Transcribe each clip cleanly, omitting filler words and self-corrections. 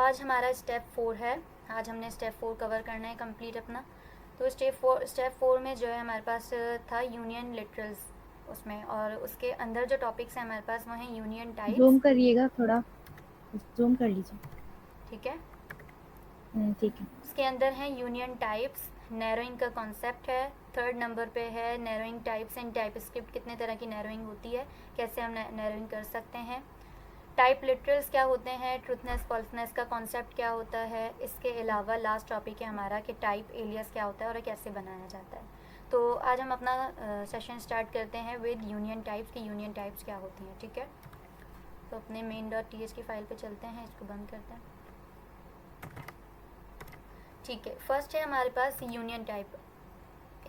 आज हमारा स्टेप 4 है। आज हमने स्टेप 4 कवर करना है कंप्लीट अपना। तो स्टेप 4 में जो है हमारे पास था यूनियन लिटरल्स उसमें, और उसके अंदर जो टॉपिक्स हैं हमारे पास वो हैं यूनियन टाइप्स। जूम करिएगा, थोड़ा जूम कर लीजिए। ठीक है, ठीक है। उसके अंदर हैं यूनियन टाइप्स, नैरोइंग का कॉन्सेप्ट है। थर्ड नंबर पे है narrowing types and type script, कितने तरह की नैरोइंग होती है, कैसे हम नैरोइंग कर सकते हैं। टाइप लिटरल्स क्या होते हैं, ट्रूथनेस फॉल्सनेस का कॉन्सेप्ट क्या होता है। इसके अलावा लास्ट टॉपिक है हमारा कि टाइप एलियस क्या होता है और कैसे बनाया जाता है। तो आज हम अपना सेशन स्टार्ट करते हैं विद यूनियन टाइप्स की यूनियन टाइप्स क्या होती हैं। ठीक है, तो अपने main.th की फाइल पे चलते हैं, इसको बंद करते हैं। ठीक है, फर्स्ट है हमारे पास यूनियन टाइप।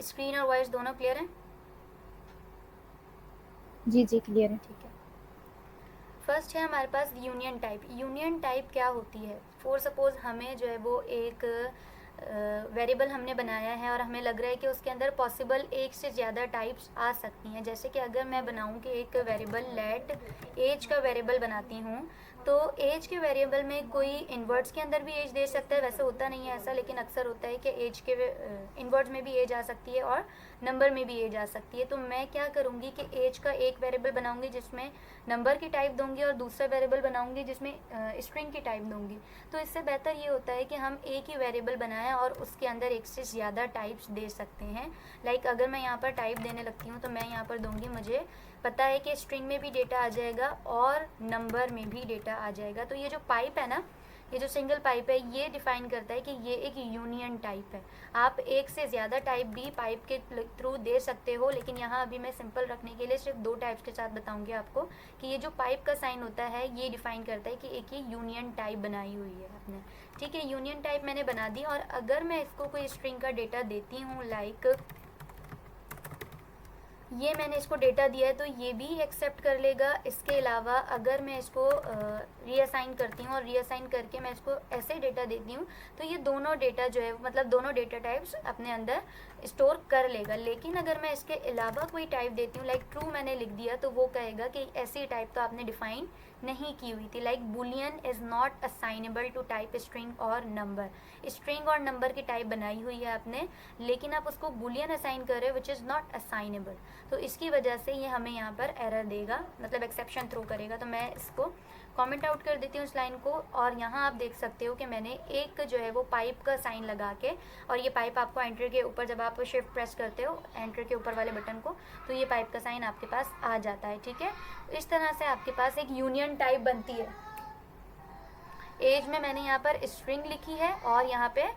स्क्रीन और वॉइस दोनों क्लियर हैं? जी जी क्लियर है। ठीक है, फर्स्ट है हमारे पास यूनियन टाइप। यूनियन टाइप क्या होती है, फॉर सपोज हमें जो है वो एक वेरिएबल हमने बनाया है और हमें लग रहा है कि उसके अंदर पॉसिबल एक से ज़्यादा टाइप्स आ सकती हैं। जैसे कि अगर मैं बनाऊं कि एक वेरिएबल लेट एज का वेरिएबल बनाती हूँ, तो एज के वेरिएबल में कोई इनवर्ड्स के अंदर भी एज दे सकता है। वैसे होता नहीं है ऐसा, लेकिन अक्सर होता है कि एज के इनवर्ड्स में भी एज आ सकती है और नंबर में भी एज आ सकती है। तो मैं क्या करूँगी कि एज का एक वेरिएबल बनाऊँगी जिसमें नंबर की टाइप दूंगी और दूसरा वेरिएबल बनाऊंगी जिसमें स्ट्रिंग की टाइप दूंगी। तो इससे बेहतर ये होता है कि हम एक ही वेरिएबल बनाएं और उसके अंदर एक से ज़्यादा टाइप्स दे सकते हैं। लाइक अगर मैं यहाँ पर टाइप देने लगती हूँ तो मैं यहाँ पर दूंगी, मुझे पता है कि स्ट्रिंग में भी डेटा आ जाएगा और नंबर में भी डेटा आ जाएगा। तो ये जो पाइप है ना, ये जो सिंगल पाइप है, ये डिफाइन करता है कि ये एक यूनियन टाइप है। आप एक से ज़्यादा टाइप भी पाइप के थ्रू दे सकते हो, लेकिन यहाँ अभी मैं सिंपल रखने के लिए सिर्फ 2 टाइप्स के साथ बताऊंगी आपको कि ये जो पाइप का साइन होता है ये डिफाइन करता है कि एक ये यूनियन टाइप बनाई हुई है आपने। ठीक है, यूनियन टाइप मैंने बना दी, और अगर मैं इसको कोई स्ट्रिंग का डेटा देती हूँ, लाइक ये मैंने इसको डेटा दिया है तो ये भी एक्सेप्ट कर लेगा। इसके अलावा अगर मैं इसको रीअसाइन करती हूँ और रीअसाइन करके मैं इसको ऐसे डेटा देती हूँ, तो ये दोनों डेटा जो है, मतलब दोनों डेटा टाइप्स अपने अंदर स्टोर कर लेगा। लेकिन अगर मैं इसके अलावा कोई टाइप देती हूँ, लाइक ट्रू मैंने लिख दिया, तो वो कहेगा कि ऐसी टाइप तो आपने डिफाइन नहीं की हुई थी। Like boolean is not assignable to type string और नंबर। स्ट्रिंग और नंबर की टाइप बनाई हुई है आपने, लेकिन आप उसको बुलियन असाइन कर रहे हो विच इज़ नॉट असाइनेबल। तो इसकी वजह से ये हमें यहाँ पर एरर देगा, मतलब एक्सेप्शन थ्रो करेगा। तो मैं इसको कमेंट आउट कर देती हूँ इस लाइन को, और यहाँ आप देख सकते हो कि मैंने एक जो है वो पाइप का साइन लगा के, और ये पाइप आपको एंटर के ऊपर, जब आप शिफ्ट प्रेस करते हो एंटर के ऊपर वाले बटन को, तो ये पाइप का साइन आपके पास आ जाता है। ठीक है, इस तरह से आपके पास एक यूनियन टाइप बनती है। एज में मैंने यहाँ पर स्ट्रिंग लिखी है और यहाँ पे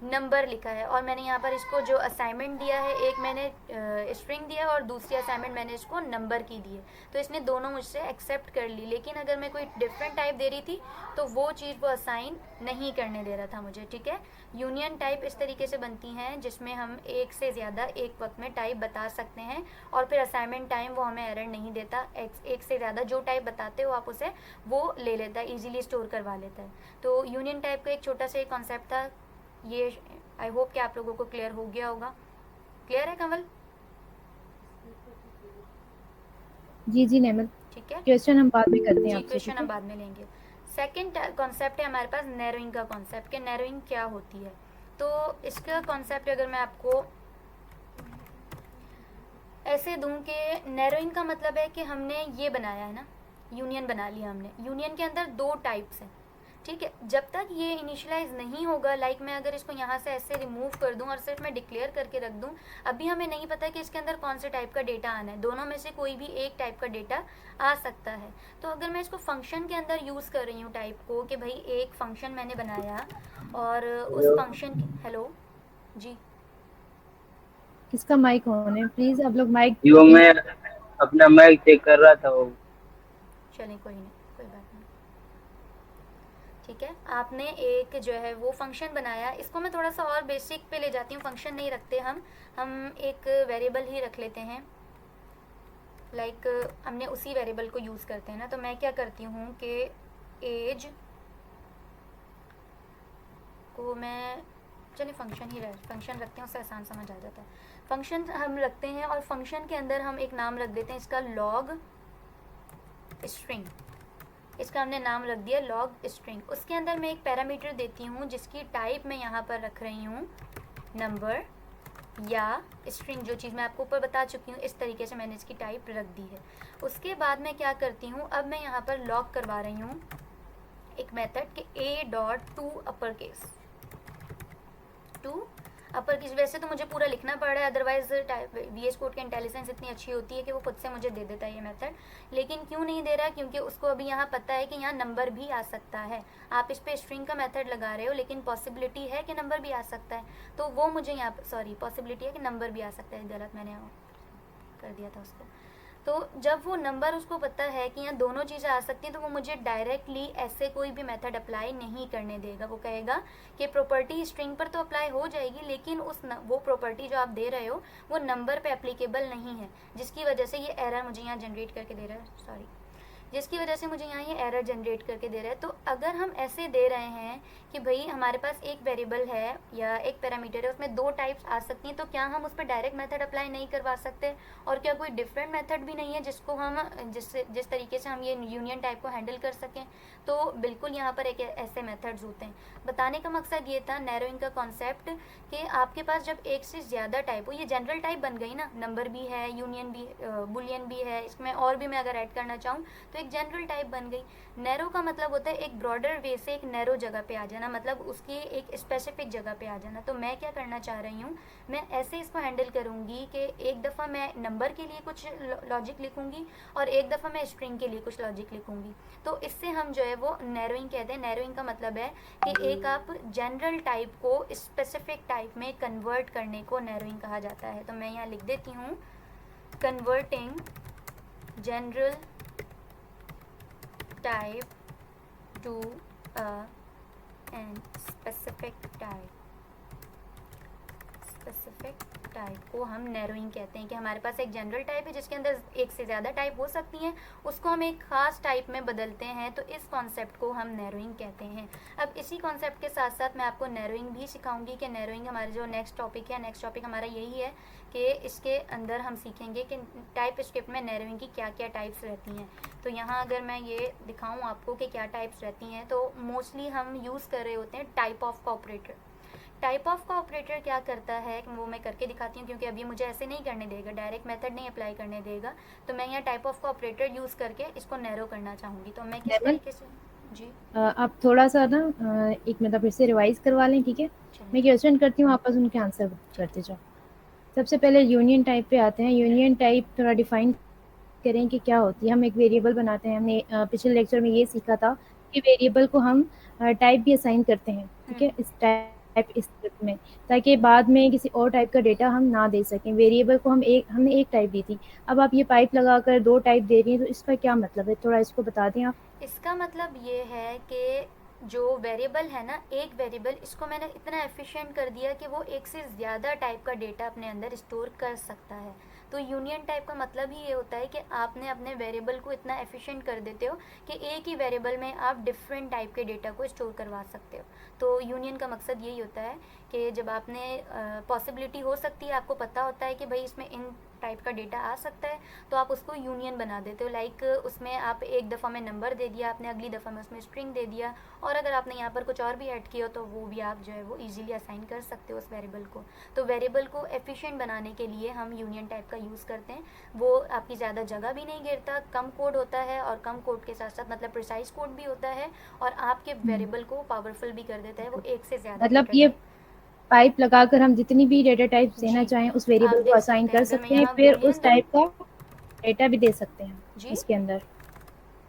नंबर लिखा है, और मैंने यहाँ पर इसको जो असाइनमेंट दिया है, एक मैंने स्ट्रिंग दिया और दूसरी असाइनमेंट मैंने इसको नंबर की दी है। तो इसने दोनों मुझसे एक्सेप्ट कर ली। लेकिन अगर मैं कोई डिफरेंट टाइप दे रही थी तो वो चीज़ वो असाइन नहीं करने दे रहा था मुझे। ठीक है, यूनियन टाइप इस तरीके से बनती हैं जिसमें हम एक से ज़्यादा एक वक्त में टाइप बता सकते हैं, और फिर असाइनमेंट टाइम वो हमें एरर नहीं देता। एक से ज़्यादा जो टाइप बताते हो आप उसे वो ले लेता है, ईजिली स्टोर करवा लेता है। तो यूनियन टाइप का एक छोटा सा कॉन्सेप्ट था ये। आई होप कि आप लोगों को क्लियर हो गया होगा। क्लियर है कमल? जी जी नेमल, ठीक है, क्वेश्चन हम बाद में करते हैं जी आपसे, क्वेश्चन ठीक हम है। बाद में लेंगे। सेकंड कॉन्सेप्ट है हमारे पास नैरोइंग का कॉन्सेप्ट, कि नैरोइंग क्या होती है। तो इसका कॉन्सेप्ट अगर मैं आपको ऐसे दूं कि नैरोइंग का मतलब है कि हमने ये बनाया है ना, यूनियन बना लिया हमने। यूनियन के अंदर 2 टाइप्स हैं। ठीक है, जब तक ये इनिशियलाइज नहीं होगा, लाइक मैं अगर इसको यहाँ से ऐसे रिमूव कर दूँ और सिर्फ मैं डिक्लेयर करके रख दूँ, अभी हमें नहीं पता कि इसके अंदर कौन से टाइप का डेटा आना है। दोनों में से कोई भी एक टाइप का डेटा आ सकता है। तो अगर मैं इसको फंक्शन के अंदर यूज़ कर रही हूँ टाइप को, कि भाई एक फंक्शन मैंने बनाया और उस फंक्शन की, हेलो जी, किसका माइक ऑन है? प्लीज आप लोग माइक जो प्लीज। मैं अपना माइक चेक कर रहा था वो। चलिए कोई नहीं, कोई बात नहीं। ठीक है, आपने एक जो है वो फंक्शन बनाया, इसको मैं थोड़ा सा और बेसिक पे ले जाती हूँ। फंक्शन नहीं रखते हम एक वेरिएबल ही रख लेते हैं। लाइक हमने उसी वेरिएबल को यूज़ करते हैं ना। तो मैं क्या करती हूँ कि एज को मैं, चलिए फंक्शन रखते हैं, उससे आसान समझ आ जाता है। फंक्शन हम रखते हैं और फंक्शन के अंदर हम एक नाम रख देते हैं इसका, लॉग स्ट्रिंग। इसका हमने नाम रख दिया लॉग स्ट्रिंग। उसके अंदर मैं एक पैरामीटर देती हूँ जिसकी टाइप मैं यहाँ पर रख रही हूँ नंबर या स्ट्रिंग, जो चीज़ मैं आपको ऊपर बता चुकी हूँ। इस तरीके से मैंने इसकी टाइप रख दी है। उसके बाद मैं क्या करती हूँ, अब मैं यहाँ पर लॉग करवा रही हूँ एक मेथड के a.to upper case, to upper case. वैसे तो मुझे पूरा लिखना पड़ रहा है, अदरवाइज VS कोड की इंटेलिजेंस इतनी अच्छी होती है कि वो खुद से मुझे दे देता है ये मेथड। लेकिन क्यों नहीं दे रहा, क्योंकि उसको अभी यहाँ पता है कि यहाँ नंबर भी आ सकता है। आप इस पर स्ट्रिंग का मेथड लगा रहे हो लेकिन पॉसिबिलिटी है कि नंबर भी आ सकता है, तो वो मुझे यहाँ पर सॉरी पॉसिबिलिटी है कि नंबर भी आ सकता है, गलत मैंने कर दिया था उसको। तो जब वो नंबर उसको पता है कि यहाँ दोनों चीज़ें आ सकती हैं, तो वो मुझे डायरेक्टली ऐसे कोई भी मेथड अप्लाई नहीं करने देगा। वो कहेगा कि प्रॉपर्टी स्ट्रिंग पर तो अप्लाई हो जाएगी, लेकिन वो प्रॉपर्टी जो आप दे रहे हो वो नंबर पे एप्लीकेबल नहीं है, जिसकी वजह से ये एरर मुझे यहाँ जनरेट करके दे रहा है, सॉरी, जिसकी वजह से मुझे यहाँ ये एरर जनरेट करके दे रहा है। तो अगर हम ऐसे दे रहे हैं कि भाई हमारे पास एक वेरिएबल है या एक पैरामीटर है, उसमें दो टाइप्स आ सकती हैं, तो क्या हम उस पर डायरेक्ट मेथड अप्लाई नहीं करवा सकते? और क्या कोई डिफरेंट मेथड भी नहीं है जिसको हम जिस तरीके से हम ये यूनियन टाइप को हैंडल कर सकें? तो बिल्कुल यहाँ पर एक ऐसे मेथड्स होते हैं। बताने का मकसद ये था नैरोइंग का कॉन्सेप्ट, कि आपके पास जब एक से ज़्यादा टाइप हो, ये जनरल टाइप बन गई ना, नंबर भी है, यूनियन भी, बुलियन भी है, इसमें और भी मैं अगर ऐड करना चाहूँ तो एक जनरल टाइप बन गई। नैरो का मतलब होता है एक ब्रॉडर वे से एक नैरो जगह पे आ जाना, मतलब उसकी एक स्पेसिफिक जगह पे आ जाना। तो मैं क्या करना चाह रही हूँ, मैं ऐसे इसको हैंडल करूँगी कि एक दफ़ा मैं नंबर के लिए कुछ लॉजिक लिखूँगी और एक दफ़ा मैं स्ट्रिंग के लिए कुछ लॉजिक लिखूँगी। तो इससे हम जो है वो नैरोइंग कहते हैं। नैरोइंग का मतलब है कि एक आप जनरल टाइप को स्पेसिफिक टाइप में कन्वर्ट करने को नैरोइंग कहा जाता है। तो मैं यहाँ लिख देती हूँ converting general type to a and specific type को हम नैरोइंग कहते हैं। कि हमारे पास एक जनरल टाइप है जिसके अंदर एक से ज़्यादा टाइप हो सकती हैं, उसको हम एक ख़ास टाइप में बदलते हैं, तो इस कॉन्सेप्ट को हम नैरोइंग कहते हैं। अब इसी कॉन्सेप्ट के साथ साथ मैं आपको नैरोइंग भी सिखाऊंगी कि नैरोइंग हमारा जो नेक्स्ट टॉपिक है, नेक्स्ट टॉपिक हमारा यही है कि इसके अंदर हम सीखेंगे कि टाइप स्क्रिप्ट में नैरोइंग की क्या क्या टाइप्स रहती हैं। तो यहाँ अगर मैं ये दिखाऊँ आपको कि क्या टाइप्स रहती हैं, तो मोस्टली हम यूज़ कर रहे होते हैं टाइप ऑफ का ऑपरेटर। टाइप ऑफ का ऑपरेटर क्या करता है वो मैं करके दिखाती हूँ, क्योंकि अभी मुझे ऐसे नहीं करने देगा, डायरेक्ट मेथड नहीं अप्लाई करने देगा। तो मैं यहाँ टाइप ऑफ का ऑपरेटर यूज़ करके इसको नैरो करना चाहूँगी। तो मैं किस तरीके से, जी आप थोड़ा सा ना एक मतलब फिर से रिवाइज करवा लें, ठीक है? मैं क्वेश्चन करती हूँ, आप बस उनके आंसर करते जाओ। सबसे पहले यूनियन टाइप पे आते हैं। यूनियन टाइप थोड़ा डिफाइन करें कि क्या होती है। हम एक वेरिएबल बनाते हैं, हमने पिछले लेक्चर में ये सीखा था कि वेरिएबल को हम टाइप भी असाइन करते हैं, ठीक है, इस टाइप स्क्रिप्ट में, ताकि बाद में किसी और टाइप का डेटा हम ना दे सकें। वेरिएबल को हमने एक टाइप दी थी, अब आप ये पाइप लगाकर दो टाइप दे रही हैं, तो इसका क्या मतलब है? थोड़ा इसको बता दें आप। इसका मतलब ये है कि जो वेरिएबल है ना, एक वेरिएबल, इसको मैंने इतना एफिशिएंट कर दिया कि वो एक से ज़्यादा टाइप का डेटा अपने अंदर स्टोर कर सकता है। तो यूनियन टाइप का मतलब ही ये होता है कि आपने अपने वेरिएबल को इतना एफिशिएंट कर देते हो कि एक ही वेरिएबल में आप डिफरेंट टाइप के डेटा को स्टोर करवा सकते हो। तो यूनियन का मकसद यही होता है कि जब आपने पॉसिबिलिटी हो सकती है, आपको पता होता है कि भाई इसमें इन टाइप का डेटा आ सकता है, तो आप उसको यूनियन बना देते हो। लाइक उसमें आप एक दफ़ा में नंबर दे दिया आपने, अगली दफ़ा में उसमें स्ट्रिंग दे दिया, और अगर आपने यहाँ पर कुछ और भी ऐड किया तो वो भी आप जो है वो इजीली असाइन कर सकते हो उस वेरिएबल को। तो वेरिएबल को एफिशिएंट बनाने के लिए हम यूनियन टाइप का यूज़ करते हैं। वो आपकी ज़्यादा जगह भी नहीं घेरता, कम कोड होता है, और कम कोड के साथ साथ मतलब प्रिसाइज कोड भी होता है, और आपके वेरिएबल को पावरफुल भी कर देता है। वो एक से ज़्यादा मतलब ये पाइप लगाकर हम जितनी भी डेटा टाइप देना जी, चाहें उस आप वेरिएबल दे को असाइन सकते हैं। कर अगर मैं सकते हैं, यहाँ फिर बुलियन उस टाइप का डेटा भी दे सकते हैं जी उसके अंदर।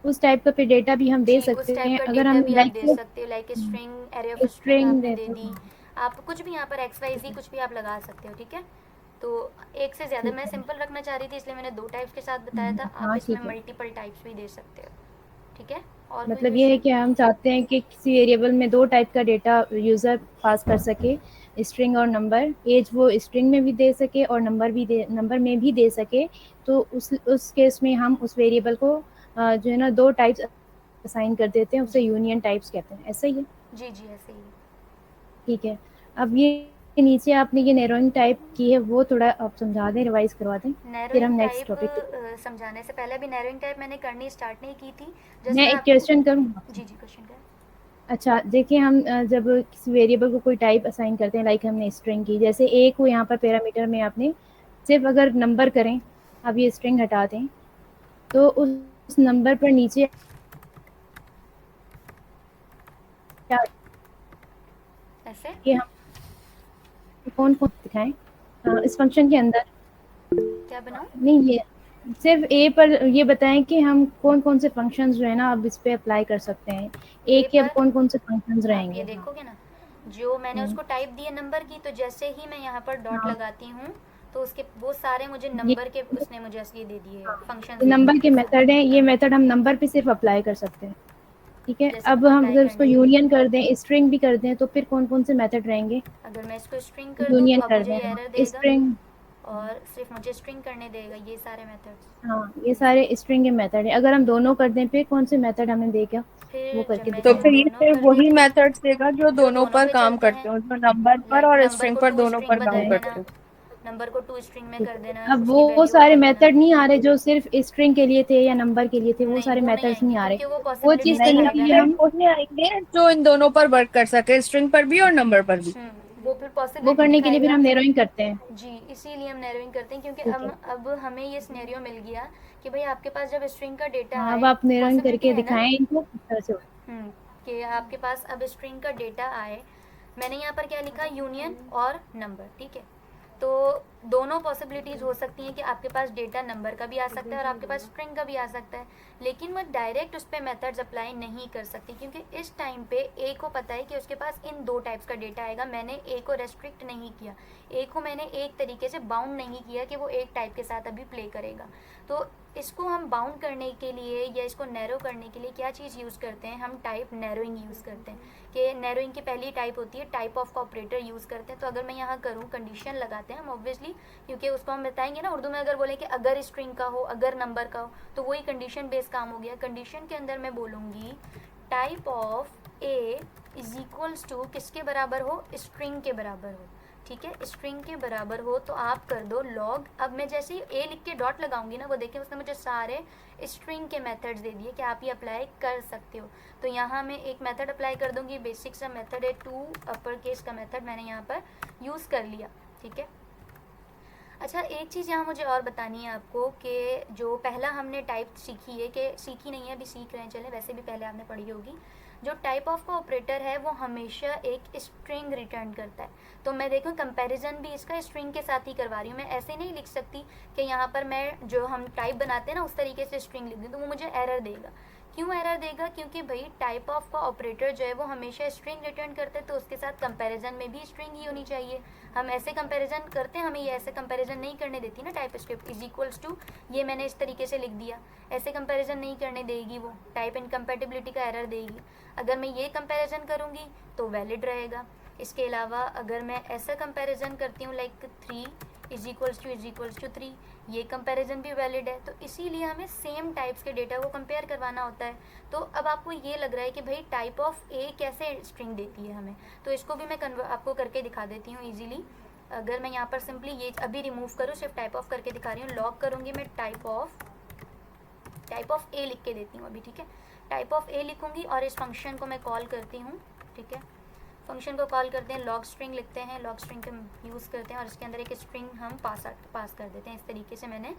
उस टाइप का फिर डेटा भी हम दे जी, उस सकते टाइप हैं का अगर डेटा हम भी आप लाइक दे सकते हो। Like string, array of string string आपने दे देते दी, हैं। आप कुछ भी यहाँ पर XYZ कुछ भी आप लगा सकते हो, ठीक है। तो एक से ज़्यादा ठीक मैं है। सिंपल रखना चाह रही थी, इसलिए मैंने दो टाइप्स के साथ बताया था। आप हाँ इसमें ठीक है। मल्टीपल टाइप्स भी दे सकते हो, ठीक है। और कोई मतलब ये है क्वेश्चन? कि हम चाहते हैं कि किसी वेरिएबल में दो टाइप का डेटा यूज़र पास कर सके, स्ट्रिंग और नंबर। एज वो स्ट्रिंग में भी दे सके और नंबर में भी दे सके। तो उस केस में हम उस वेरिएबल को जो है ना दो टाइप्स असाइन कर देते हैं, उसे जी यूनियन टाइप्स कहते हैं। ऐसा ही है, जी जी, ऐसे ही। ठीक है। अब ये नीचे आपने ये नैरोइंग टाइप की है, वो थोड़ा आप समझा दें, रिवाइज करवा दें, फिर नैरोइंग हम नेक्स्ट टाइप टॉपिक पे। समझाने से पहले अभी नैरोइंग टाइप मैंने करनी स्टार्ट नहीं की थी, मैं मैं एक आपको क्वेश्चन करूँ आपसे? जी क्वेश्चन का अच्छा, देखिए हम जब किसी वेरिएबल को कोई टाइप असाइन करते हैं, लाइक हमने स्ट्रिंग की, जैसे ए को यहाँ पर पैरामीटर में आपने सिर्फ अगर नंबर करें, अब ये स्ट्रिंग हटा दें, तो उस नंबर पर नीचे क्या ऐसे ये हम कौन कौन दिखाएं इस फंक्शन के अंदर? क्या बनाऊँ? नहीं, ये सिर्फ ए पर ये बताएं कि हम कौन कौन से फंक्शंस जो है ना अब इस पे अप्लाई कर सकते हैं, ए ए के अब पर कौन कौन से फंक्शंस आप रहेंगे? ये हाँ। देखोगे ना, जो मैंने हम्म, उसको टाइप दी है नंबर की, तो जैसे ही मैं यहाँ पर डॉट हाँ, लगाती हूँ तो उसके वो सारे मुझे ये नंबर के उसने मुझे ये दे दिए, हाँ, फंक्शंस ये दे दिए नंबर के बहुत सारे। मेथड हैं, ये हाँ, मेथड हम नंबर पे सिर्फ अप्लाई कर सकते हैं। ठीक है, जैसे अब हम अप्लाई अगर उसको करने के लिए यूनियन कर दें, स्ट्रिंग भी कर दें, तो फिर कौन कौन से मेथड रहेंगे? अगर मैं इसको स्ट्रिंग कर दूँ तो यूनियन अब कर मुझे दें, ये हाँ, एरर देगा, स्ट्रिंग। और सिर्फ मुझे स्ट्रिंग करने देगा, ये सारे मेथड्स। हाँ, ये सारे स्ट्रिंग के मेथड है। अगर हम दोनों कर दें, फिर कौन से मेथड हमें देगा, वो फिर जब करके मैं तो इसको दिखाएं। फिर ये दोनों फिर कर वही देती हूँ, मेथड्स देगा जो जो दोनों दोनों पर पे काम चलते करते हैं, हो, जो नंबर पर लाइक और नंबर स्ट्रिंग को पर टू दोनों स्ट्रिंग पर काम बदल देना, करते हो। नंबर को टू स्ट्रिंग में ठीक कर है, देना, अब उसकी वो वैल्यू सारे उठा देना। मेथड नहीं आ रहे जो सिर्फ स्ट्रिंग के लिए थे या नंबर के लिए थे, वो नहीं, सारे वो नहीं मेथड्स आएंगे नहीं आ रहे। क्योंकि वो वो पॉसिबिलिटी चीज़ नहीं नहीं, चाहिए है कि अगर ये हम वही आएंगे जो इन दोनों पर वर्क कर सके, स्ट्रिंग पर भी और नंबर पर भी। वो फिर वो पॉसिबिलिटी करने के लिए फिर दिखाएगा। हम नैरोइंग करते हैं। जी, इसीलिए हम नैरोइंग करते हैं, क्योंकि ठीक है, अब हमें ये सिनेरियो मिल गया कि भाई आपके पास जब स्ट्रिंग का डेटा हाँ, अब आए, आप नैरोइंग पॉसिबिलिटी करके है ना, दिखाएं इनको किस तरह से होगा। कि आपके पास अब स्ट्रिंग का डेटा आए, मैंने यहाँ पर क्या लिखा, यूनियन और नंबर, ठीक है। तो दोनों पॉसिबिलिटीज़ हो सकती हैं कि आपके पास डेटा नंबर का भी आ सकता है और आपके पास स्ट्रिंग का भी आ सकता है, लेकिन मैं डायरेक्ट उस पर मेथड्स अप्लाई नहीं कर सकती, क्योंकि इस टाइम पे ए को पता है कि उसके पास इन दो टाइप्स का डेटा आएगा। मैंने ए को रेस्ट्रिक्ट नहीं किया, ए को मैंने एक तरीके से बाउंड नहीं किया कि वो एक टाइप के साथ अभी प्ले करेगा। तो इसको हम बाउंड करने के लिए या इसको नैरो करने के लिए क्या चीज़ यूज़ करते हैं, हम टाइप नैरोइंग यूज़ करते हैं। कि नैरोइंग की पहली टाइप होती है टाइप ऑफ का ऑपरेटर यूज़ करते हैं। तो अगर मैं यहाँ करूँ, कंडीशन लगाते हैं हम ऑब्वियसली, क्योंकि उसको हम बताएंगे ना उर्दू में, अगर बोलें कि अगर स्ट्रिंग का हो, अगर नंबर का हो, तो वही कंडीशन बेस्ड काम हो गया। कंडीशन के अंदर मैं बोलूँगी type of a is equals to किसके बराबर हो, स्ट्रिंग के बराबर हो, ठीक है। स्ट्रिंग के बराबर हो तो आप कर दो लॉग। अब मैं जैसे ही ए लिख के डॉट लगाऊंगी ना, वो देखें उसने मुझे सारे स्ट्रिंग के मेथड्स दे दिए कि आप ये अप्लाई कर सकते हो। तो यहाँ मैं एक मेथड अप्लाई कर दूंगी, बेसिक सा मेथड है, टू अपर केस का मेथड मैंने यहाँ पर यूज़ कर लिया, ठीक है। अच्छा, एक चीज़ यहाँ मुझे और बतानी है आपको कि जो पहला हमने टाइप सीखी है, कि सीखी नहीं है अभी सीख रहे हैं, चले वैसे भी पहले आपने पढ़ी होगी, जो टाइप ऑफ का ऑपरेटर है वो हमेशा एक स्ट्रिंग रिटर्न करता है। तो मैं देखूँ कंपैरिजन भी इसका स्ट्रिंग के साथ ही करवा रही हूँ, मैं ऐसे नहीं लिख सकती कि यहाँ पर मैं जो हम टाइप बनाते हैं ना उस तरीके से स्ट्रिंग लिख दूँ, तो वो मुझे एरर देगा। क्यों एरर देगा? क्योंकि भाई टाइप ऑफ का ऑपरेटर जो है वो हमेशा स्ट्रिंग रिटर्न करते हैं, तो उसके साथ कंपैरिजन में भी स्ट्रिंग ही होनी चाहिए। हम ऐसे कंपैरिजन करते हैं, हमें ये ऐसे कंपैरिजन नहीं करने देती ना type script, is equals to ये मैंने इस तरीके से लिख दिया, ऐसे कंपैरिजन नहीं करने देगी, वो टाइप इनकम्पैटिबिलिटी का एरर देगी। अगर मैं ये कंपैरिजन करूँगी तो वैलिड रहेगा। इसके अलावा अगर मैं ऐसा कंपैरिजन करती हूँ लाइक 3 इज इक्वल्स टू 3, ये कंपैरिजन भी वैलिड है। तो इसीलिए हमें सेम टाइप्स के डेटा को कंपेयर करवाना होता है। तो अब आपको ये लग रहा है कि भाई टाइप ऑफ ए कैसे स्ट्रिंग देती है हमें, तो इसको भी मैं आपको करके दिखा देती हूँ ईजिली। अगर मैं यहाँ पर सिंपली ये अभी रिमूव करूँ, सिर्फ टाइप ऑफ करके दिखा रही हूँ, लॉग करूँगी मैं टाइप ऑफ ए लिख के देती हूँ अभी, ठीक है। टाइप ऑफ ए लिखूँगी और इस फंक्शन को मैं कॉल करती हूँ, ठीक है। फंक्शन को कॉल करते हैं, लॉग स्ट्रिंग लिखते हैं, लॉग स्ट्रिंग का यूज़ करते हैं और इसके अंदर एक स्ट्रिंग हम पास कर देते हैं। इस तरीके से मैंने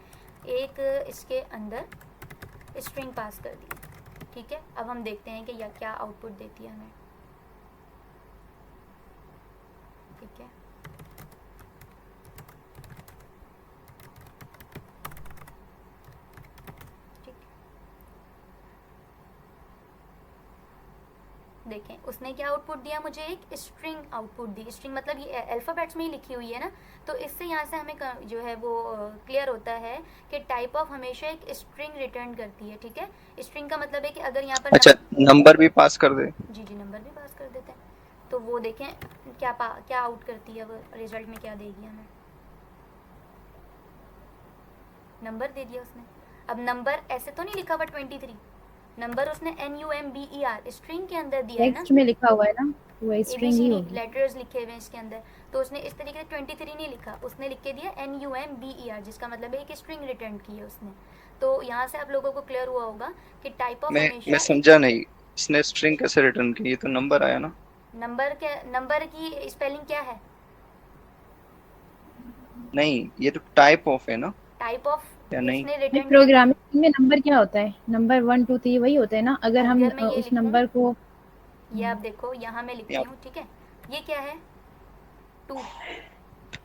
एक इसके अंदर स्ट्रिंग पास कर दी, ठीक है। अब हम देखते हैं कि यह क्या आउटपुट देती है हमें, ठीक है। देखें उसने क्या आउटपुट दिया मुझे, एक स्ट्रिंग आउटपुट दी। स्ट्रिंग मतलब ये अल्फ़ाबेट्स में ही लिखी हुई है ना, तो इससे यहाँ से हमें जो है वो क्लियर होता है कि टाइप ऑफ हमेशा एक स्ट्रिंग रिटर्न करती है, ठीक है। स्ट्रिंग का मतलब है कि अगर यहाँ पर अच्छा, नंबर भी पास कर दे। जी नंबर भी पास कर देते हैं। तो वो देखें क्या आउट करती है, वो रिजल्ट में क्या देगी हमें, नंबर दे दिया उसने। अब नंबर ऐसे तो नहीं लिखा हुआ 23, नंबर उसने NUMBER स्ट्रिंग के अंदर दिया है ना, टेक्स्ट में लिखा हुआ है ना, वो स्ट्रिंग ही ABCD होगी। लेटर्स लिखे हुए हैं इसके अंदर, तो उसने इस तरीके से 23 नहीं लिखा, उसने लिख के दिया NUMBER, जिसका मतलब है एक स्ट्रिंग रिटर्न की है उसने। तो यहाँ से आप लोगों को क्लियर हुआ होगा कि टाइप ऑफ मैं हमेशा समझा नहीं, इसने स्ट्रिंग कैसे रिटर्न की? ये तो नंबर आया ना। नंबर की स्पेलिंग क्या है? नहीं, ये तो टाइप ऑफ है ना, टाइप ऑफ या नहीं? इसने भाई रिटर्न किया। प्रोग्रामिंग में नंबर क्या होता है? नंबर 1 2 3 वही होते हैं ना। अगर हम अगर मैं ये उस लिखूं, नंबर को ये आप देखो यहाँ मैं लिखती या- हूँ, ठीक है, ये क्या है 2,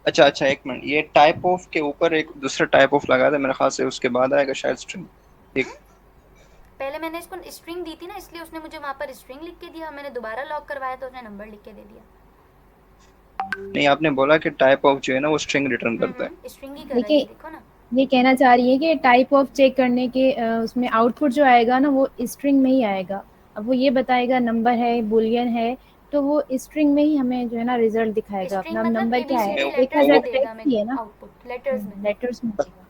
अच्छा अच्छा, एक मिनट, ये टाइप ऑफ के ऊपर एक दूसरा टाइप ऑफ लगा था मेरे ख्याल से, उसके बाद आएगा शायद स्ट्रिंग। ठीक। पहले मैंने इसको स्ट्रिंग दी थी ना, इसलिए उसने मुझे वहाँ पर स्ट्रिंग लिख के दिया, मैंने दोबारा लॉक करवाया तो उसने नंबर लिख के दे दिया। नहीं, आपने बोला कि टाइप ऑफ जो है ना वो स्ट्रिंग रिटर्न करता है। स्ट्रिंग ही कर रहा है, ये देखिए, देखो ना। ये कहना चाह रही है कि टाइप ऑफ चेक करने के उसमें आउटपुट जो आएगा ना वो स्ट्रिंग में ही आएगा। अब वो ये बताएगा नंबर है, बुलियन है, तो वो स्ट्रिंग में ही हमें जो है ना रिजल्ट दिखाएगा। स्ट्रिंग अपना मतलब नंबर क्या है, ABCD देखा लेटर्स जाए में तो देगा टेक्स्ट मेरे ही है को ना। आउटपुट लेटर्स में। लेटर्स में देगा।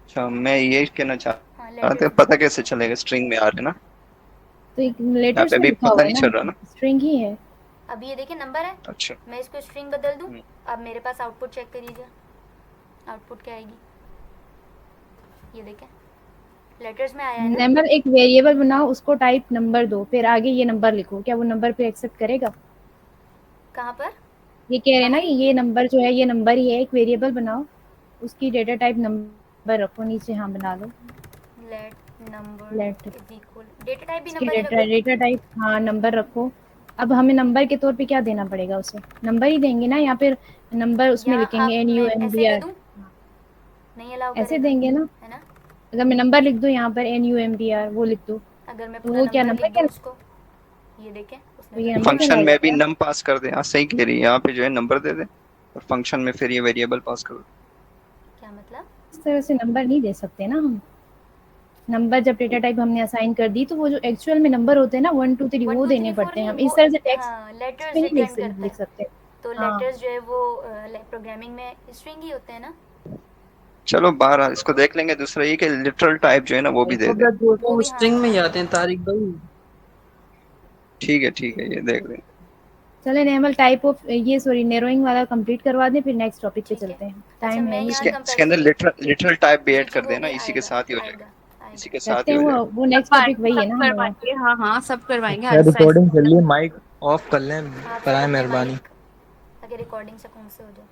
अच्छा, मैं ये कहना चाह हाँ रहा था, लेटर्स में। पता कैसे चलेगा स्ट्रिंग में आ रहे ना? तो एक यहाँ लेटर्स पे में भी लिखा पता हुआ है नहीं ना, चल रहा ना। स्ट्रिंग ही है। अब ये देखिए नंबर है, अच्छा। मैं इसको स्ट्रिंग बदल दूँ, अब मेरे पास आउटपुट चेक करिएगा, आउटपुट क्या आएगी, ये देखें लेटर्स में आया है ना। नंबर एक वेरिएबल बनाओ, उसको टाइप नंबर दो, फिर आगे ये नंबर लिखो। क्या वो नंबर पे एक्सेप्ट करेगा? कहाँ पर? ये कह रहे हैं ना कि ये नंबर जो है ये नंबर ही है। एक वेरिएबल बनाओ, उसकी डेटा टाइप नंबर रखो नीचे। हाँ बना लो। Let number let is equal, data type भी उसकी नंबर ही रखूँ? डेटा टाइप हाँ नंबर रखो। अब हमें नंबर के तौर पे क्या देना पड़ेगा? उसे नंबर ही देंगे ना, या फिर नंबर उसमें या लिखेंगे आप मैं ऐसे दे NUMBR? दूँ, नहीं अलाउ ऐसे करेगा देंगे ना। है ना। अगर मैं नंबर लिख दूँ यहाँ पर NUMBR वो लिख दूँ, अगर मैं तो पूरा वो क्या नंबर नंबर लिख दूँ क्या? उसको, ये देखें उसने वो ये कर नंबर दिया। फंक्शन कहलाएगा में भी क्या? नम पास कर दे। हाँ सही कह रही है, यहाँ पे जो है नंबर दे दे और फंक्शन में फिर ये वेरिएबल पास कर दे। क्या मतलब? इस तरह से नंबर नहीं दे सकते ना हम। नंबर जब डेटा टाइप हमने असाइन कर दी तो वो जो एक्चुअल में नंबर होते हैं ना 1 2 3 1 वो 2 देने 3 4 पड़ते हैं। नहीं, हम वो इस तरह से टेक्स्ट हाँ लेटर्स में नहीं रिटर्न करता लिख है, सकते। तो हाँ लेटर्स जो है वो प्रोग्रामिंग में स्ट्रिंग ही होते हैं ना। चलो बाहर इसको देख लेंगे। दूसरा ये कि लिटरल टाइप जो है ना वो भी दे दे। अल्फाबेट जो होते वो हैं वो भी स्ट्रिंग में हाँ ही आते हैं तारिक भाई। ठीक है, ये देख लेंगे। चले नॉर्मल टाइप ऑफ ये सॉरी नैरोइंग वाला कंप्लीट करवा दें, फिर नेक्स्ट टॉपिक पे ठीक है। चलते हैं। अच्छा टाइम है मैं नहीं यहाँ तो। इसके अंदर कंपैरिजन, लिटरल टाइप भी जी ऐड जी कर वो देना, भी इसी के आएगा साथ ही हो जाएगा। आएगा इसी आएगा। के साथ करते ही हैं हो वो जाएगा। वो नेक्स्ट टॉपिक वही है सब ना हमारा। करवाएंगे, हाँ हाँ सब करवाएंगे अच्छा, रिकॉर्डिंग चल रही है, माइक ऑफ कर लें आप सब कराए अपने मेहरबानी। माइक अगर रिकॉर्डिंग से कौन से हो जाए।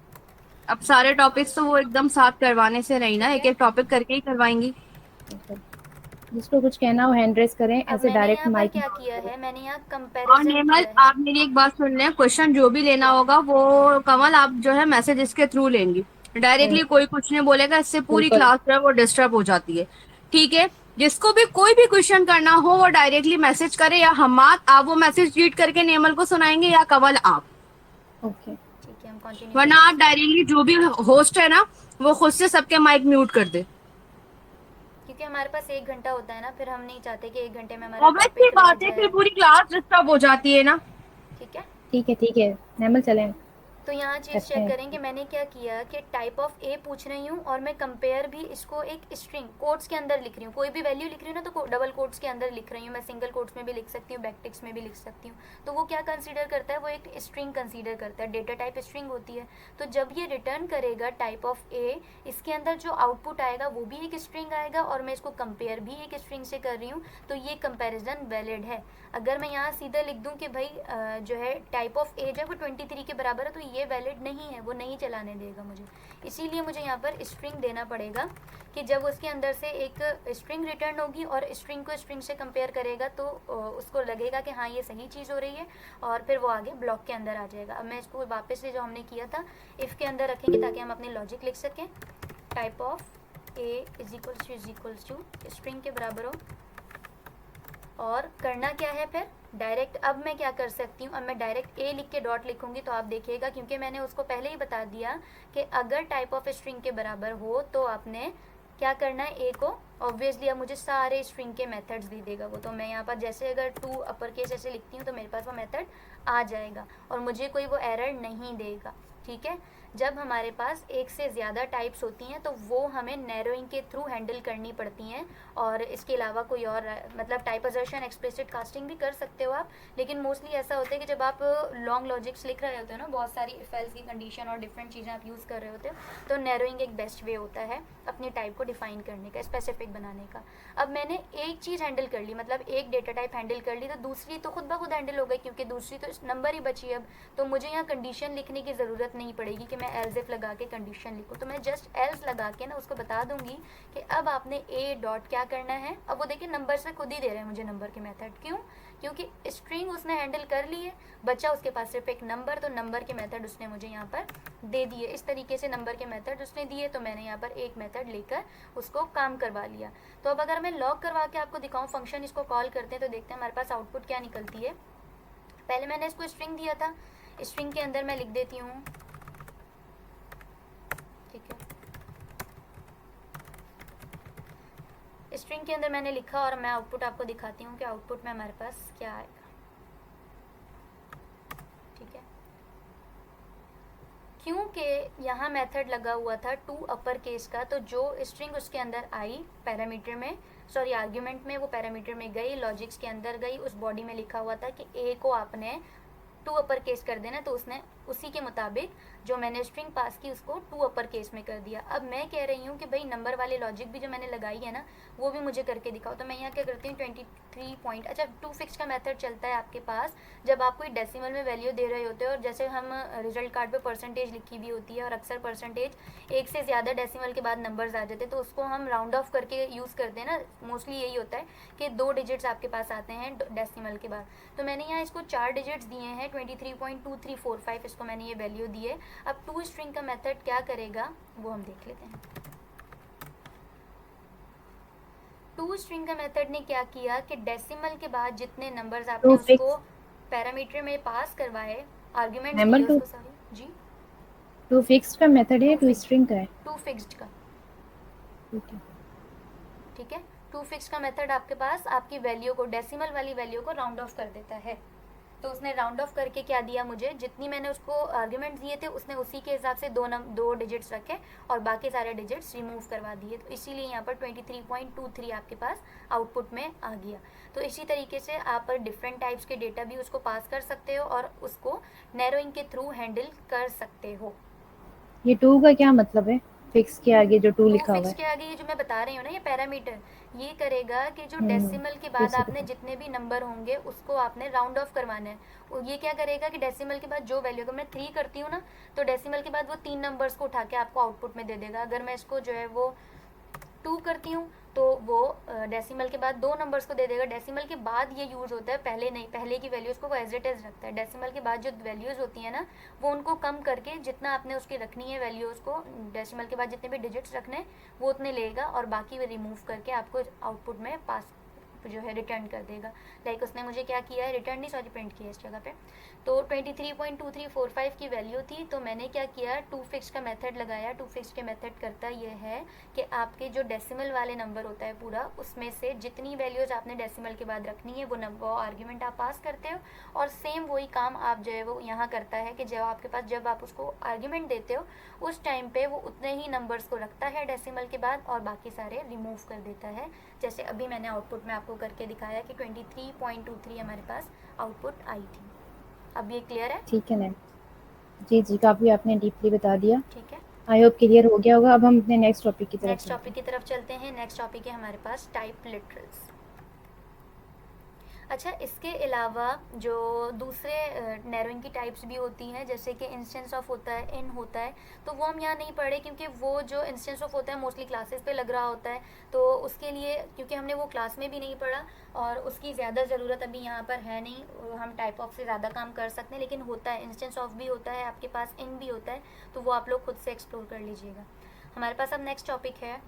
अब सारे टॉपिक्स तो वो एकदम साथ करवाने से नहीं ना, ठीक एक है। एक टॉपिक करके ही करवाएंगी। जिसको कुछ कहना हो हैंड रेस करें, अब ऐसे मैंने डायरेक्ट यहाँ पर माइक में क्या ऑन किया करें। है, मैंने यहाँ और कंपैरिजन निर्मल किया है। आप मेरी एक बात सुन लें, क्वेश्चन जो भी लेना होगा वो कमल आप जो है मैसेज के थ्रू लेंगी। डायरेक्टली कोई कुछ नहीं बोलेगा, इससे पूरी बिल्कुल। क्लास जो है वो डिस्टर्ब हो जाती है। ठीक है, जिसको भी कोई भी क्वेश्चन करना हो वो डायरेक्टली मैसेज करे, या हम आप वो मैसेज रीड करके निर्मल को सुनाएंगे या कमल आप, ओके ठीक है हम कंटिन्यू वरना करेंगे आप डायरेक्टली जो भी होस्ट है ना वो खुद से सबके माइक म्यूट कर दे। क्योंकि हमारे पास 1 घंटा होता है ना, फिर हम नहीं चाहते कि 1 घंटे में हमारा ऑब्वियसली टॉपिक रह बात है, फिर जाए। पूरी क्लास डिस्टर्ब हो जाती है ना। ठीक है। ठीक है नॉर्मल चलें तो यहाँ चीज़ करते चेक हैं। करें कि मैंने क्या किया कि टाइप ऑफ ए पूछ रही हूँ और मैं कंपेयर भी इसको एक स्ट्रिंग कोट्स के अंदर लिख रही हूँ। कोई भी वैल्यू लिख रही हूँ ना तो डबल कोट्स के अंदर लिख रही हूँ, मैं सिंगल कोट्स में भी लिख सकती हूँ, बैकटिक्स में भी लिख सकती हूँ। तो वो क्या कंसीडर करता है, वो एक स्ट्रिंग कंसीडर करता है, डेटा टाइप स्ट्रिंग होती है। तो जब ये रिटर्न करेगा टाइप ऑफ ए, इसके अंदर जो आउटपुट आएगा वो भी एक स्ट्रिंग आएगा और मैं इसको कंपेयर भी एक स्ट्रिंग से कर रही हूँ, तो ये कंपेरिजन वैलिड है। अगर मैं यहाँ सीधा लिख दूँ कि भाई जो है टाइप ऑफ ए जो है वो 23 के बराबर है, तो ये वैलिड नहीं है, वो नहीं चलाने देगा मुझे। इसीलिए मुझे यहाँ पर स्ट्रिंग देना पड़ेगा कि जब उसके अंदर से एक स्ट्रिंग रिटर्न होगी और स्ट्रिंग को स्ट्रिंग से कंपेयर करेगा तो उसको लगेगा कि हाँ ये सही चीज़ हो रही है और फिर वो आगे ब्लॉक के अंदर आ जाएगा। अब मैं इसको वापस से जो हमने किया था इफ़ के अंदर रखेंगे ताकि हम अपनी लॉजिक लिख सकें। Type of a is equals to string के बराबर हो, और करना क्या है फिर डायरेक्ट। अब मैं क्या कर सकती हूँ, अब मैं डायरेक्ट ए लिख के डॉट लिखूंगी तो आप देखिएगा, क्योंकि मैंने उसको पहले ही बता दिया कि अगर टाइप ऑफ स्ट्रिंग के बराबर हो तो आपने क्या करना है, ए को ऑब्वियसली अब मुझे सारे स्ट्रिंग के मेथड्स दे देगा वो। तो मैं यहाँ पर जैसे अगर 2 अपर केस ऐसे लिखती हूँ तो मेरे पास वो मेथड आ जाएगा और मुझे कोई वो एरर नहीं देगा। ठीक है, जब हमारे पास एक से ज़्यादा टाइप्स होती हैं तो वो हमें नैरोइंग के थ्रू हैंडल करनी पड़ती हैं। और इसके अलावा कोई और मतलब टाइप असर्शन, एक्सप्लिसिट कास्टिंग भी कर सकते हो आप, लेकिन मोस्टली ऐसा होता है कि जब आप लॉन्ग लॉजिक्स लिख रहे होते हो ना, बहुत सारी इफ एल्स की कंडीशन और डिफरेंट चीज़ें आप यूज़ कर रहे होते हो, तो नैरोइंग एक बेस्ट वे होता है अपनी टाइप को डिफाइन करने का, स्पेसिफिक बनाने का। अब मैंने एक चीज़ हैंडल कर ली, मतलब एक डेटा टाइप हैंडल कर ली, तो दूसरी तो खुद ब खुद हैंडल हो गई, क्योंकि दूसरी तो नंबर ही बची अब। तो मुझे यहाँ कंडीशन लिखने की ज़रूरत नहीं पड़ेगी कि मैं एल्स इफ लगा के कंडीशन लिखूँ, तो मैं जस्ट एल्स लगा के ना उसको बता दूंगी कि अब आपने ए डॉट क्या करना है। अब वो देखिए नंबर से खुद ही दे रहे हैं मुझे नंबर के मेथड, क्यों? क्योंकि स्ट्रिंग उसने हैंडल कर ली है, बचा उसके पास सिर्फ एक नंबर, तो नंबर के मेथड उसने मुझे यहाँ पर दे दिए। इस तरीके से नंबर के मेथड उसने दिए, तो मैंने यहाँ पर एक मेथड लेकर उसको काम करवा लिया। तो अब अगर मैं लॉग करवा के आपको दिखाऊँ फंक्शन इसको कॉल करते हैं, तो देखते हैं हमारे पास आउटपुट क्या निकलती है। पहले मैंने इसको स्ट्रिंग दिया था, स्ट्रिंग के अंदर मैं लिख देती हूँ, ठीक है, स्ट्रिंग के अंदर मैंने लिखा और मैं आउटपुट आपको दिखाती हूँ कि आउटपुट में हमारे पास क्या आएगा, ठीक है। क्योंकि यहाँ मेथड लगा हुआ था टू अपर केस का, तो जो स्ट्रिंग उसके अंदर आई पैरामीटर में, सॉरी आर्ग्यूमेंट में, वो पैरामीटर में गई, लॉजिक्स के अंदर गई, उस बॉडी में लिखा हुआ था कि ए को आपने टू अपर केस कर देना, तो उसने उसी के मुताबिक जो मैंने स्ट्रिंग पास की उसको टू अपर केस में कर दिया। अब मैं कह रही हूँ कि भाई नंबर वाले लॉजिक भी जो मैंने लगाई है ना, वो भी मुझे करके दिखाओ। तो मैं यहाँ क्या करती हूँ 23 पॉइंट, अच्छा टू फिक्स का मेथड चलता है आपके पास जब आप कोई डेसिमल में वैल्यू दे रहे होते हो, और जैसे हम रिजल्ट कार्ड पे परसेंटेज लिखी भी होती है, और अक्सर परसेंटेज एक से ज़्यादा डेसिमल के बाद नंबर्स आ जाते हैं, तो उसको हम राउंड ऑफ करके यूज़ करते हैं ना, मोस्टली यही होता है कि 2 डिजिट्स आपके पास आते हैं डेसिमल के बाद। तो मैंने यहाँ इसको 4 डिजिट्स दिए हैं, 23.2345 इसको मैंने ये वैल्यू दी है। अब टू स्ट्रिंग का मेथड क्या करेगा वो हम देख लेते हैं। टू स्ट्रिंग का मेथड ने क्या किया कि डेसिमल के बाद जितने नंबर्स आपने टू फिक्स उसको पैरामीटर में पास करवाए, आर्ग्यूमेंट्स नंबर दिए टू उसको सारे जी, टू फिक्स का मेथड है, टू टू फिक्स स्ट्रिंग का है। टू फिक्स्ड का, ठीक है, ठीक है। टू फिक्स का मेथड आपके पास आपकी वैल्यू को, डेसिमल वाली वैल्यू को राउंड ऑफ कर देता है। तो उसने राउंड ऑफ करके क्या दिया मुझे, जितनी मैंने उसको आर्ग्यूमेंट दिए थे उसने उसी के हिसाब से दो डिजिट्स रखे और बाकी सारे डिजिट्स रिमूव करवा दिए। तो इसीलिए यहाँ पर 23.23 आपके पास आउटपुट में आ गया। तो इसी तरीके से आप डिफरेंट टाइप्स के डेटा भी उसको पास कर सकते हो और उसको नैरोइंग के थ्रू हैंडल कर सकते हो। ये टू का क्या मतलब है? फिक्स के आगे जो टू लिखा हुआ फिक्स है, के आगे ये जो मैं बता रही हूँ ना, ये पैरामीटर ये करेगा कि जो हम्म, डेसिमल के फिर बाद से आपने बताओ। जितने भी नंबर होंगे उसको आपने राउंड ऑफ करवाना है। और ये क्या करेगा कि डेसिमल के बाद जो वैल्यू, अगर मैं 3 करती हूँ ना, तो डेसिमल के बाद वो 3 नंबर्स को उठा के आपको आउटपुट में दे देगा। अगर मैं इसको जो है वो 2 करती हूँ तो वो डेसिमल के बाद 2 नंबर्स को दे देगा। डेसिमल के बाद ये यूज़ होता है, पहले नहीं, पहले की वैल्यूज़ को वो एज इट इज़ रखता है। डेसिमल के बाद जो वैल्यूज़ होती हैं ना, वो उनको कम करके जितना आपने उसकी रखनी है वैल्यूज़ को, डेसिमल के बाद जितने भी डिजिट्स रखने हैं वो उतने लेगा और बाकी वो रिमूव करके आपको आउटपुट में पास जो है रिटर्न कर देगा। लाइक उसने मुझे क्या किया है, रिटर्न नहीं सॉरी प्रिंट किया इस जगह पे। तो 23.2345 की वैल्यू थी, तो मैंने क्या किया, टू फिक्स का मेथड लगाया। टू फिक्स के मेथड करता ये है कि आपके जो डेसिमल वाले नंबर होता है पूरा, उसमें से जितनी वैल्यूज़ आपने डेसिमल के बाद रखनी है वो आर्ग्यूमेंट आप पास करते हो, और सेम वही काम आप जो है वो यहाँ करता है कि जब आपके पास, जब आप उसको आर्ग्यूमेंट देते हो उस टाइम पे वो उतने ही नंबर्स को रखता है डेसिमल के बाद और बाकी सारे रिमूव कर देता है। जैसे अभी मैंने आउटपुट में आपको करके दिखाया कि 23.23 हमारे पास आउटपुट आई थी। अब ये क्लियर है? ठीक है मैम, जी जी, काफ़ी आपने डीपली बता दिया। ठीक है, आई होप क्लियर हो गया होगा। अब हम अपने नेक्स्ट टॉपिक की तरफ नेक्स्ट चलते टॉपिक की तरफ चलते हैं। नेक्स्ट टॉपिक है हमारे पास टाइप लिटरल्स। अच्छा, इसके अलावा जो दूसरे नैरोइंग की टाइप्स भी होती हैं, जैसे कि इंस्टेंस ऑफ होता है, इन होता है, तो वो हम यहाँ नहीं पढ़े क्योंकि वो जो इंस्टेंस ऑफ होता है मोस्टली क्लासेस पे लग रहा होता है, तो उसके लिए क्योंकि हमने वो क्लास में भी नहीं पढ़ा और उसकी ज़्यादा ज़रूरत अभी यहाँ पर है नहीं। हम टाइप ऑफ से ज़्यादा काम कर सकते हैं, लेकिन होता है, इंस्टेंस ऑफ भी होता है आपके पास, इन भी होता है, तो वो आप लोग खुद से एक्सप्लोर कर लीजिएगा। हमारे पास अब नेक्स्ट टॉपिक है,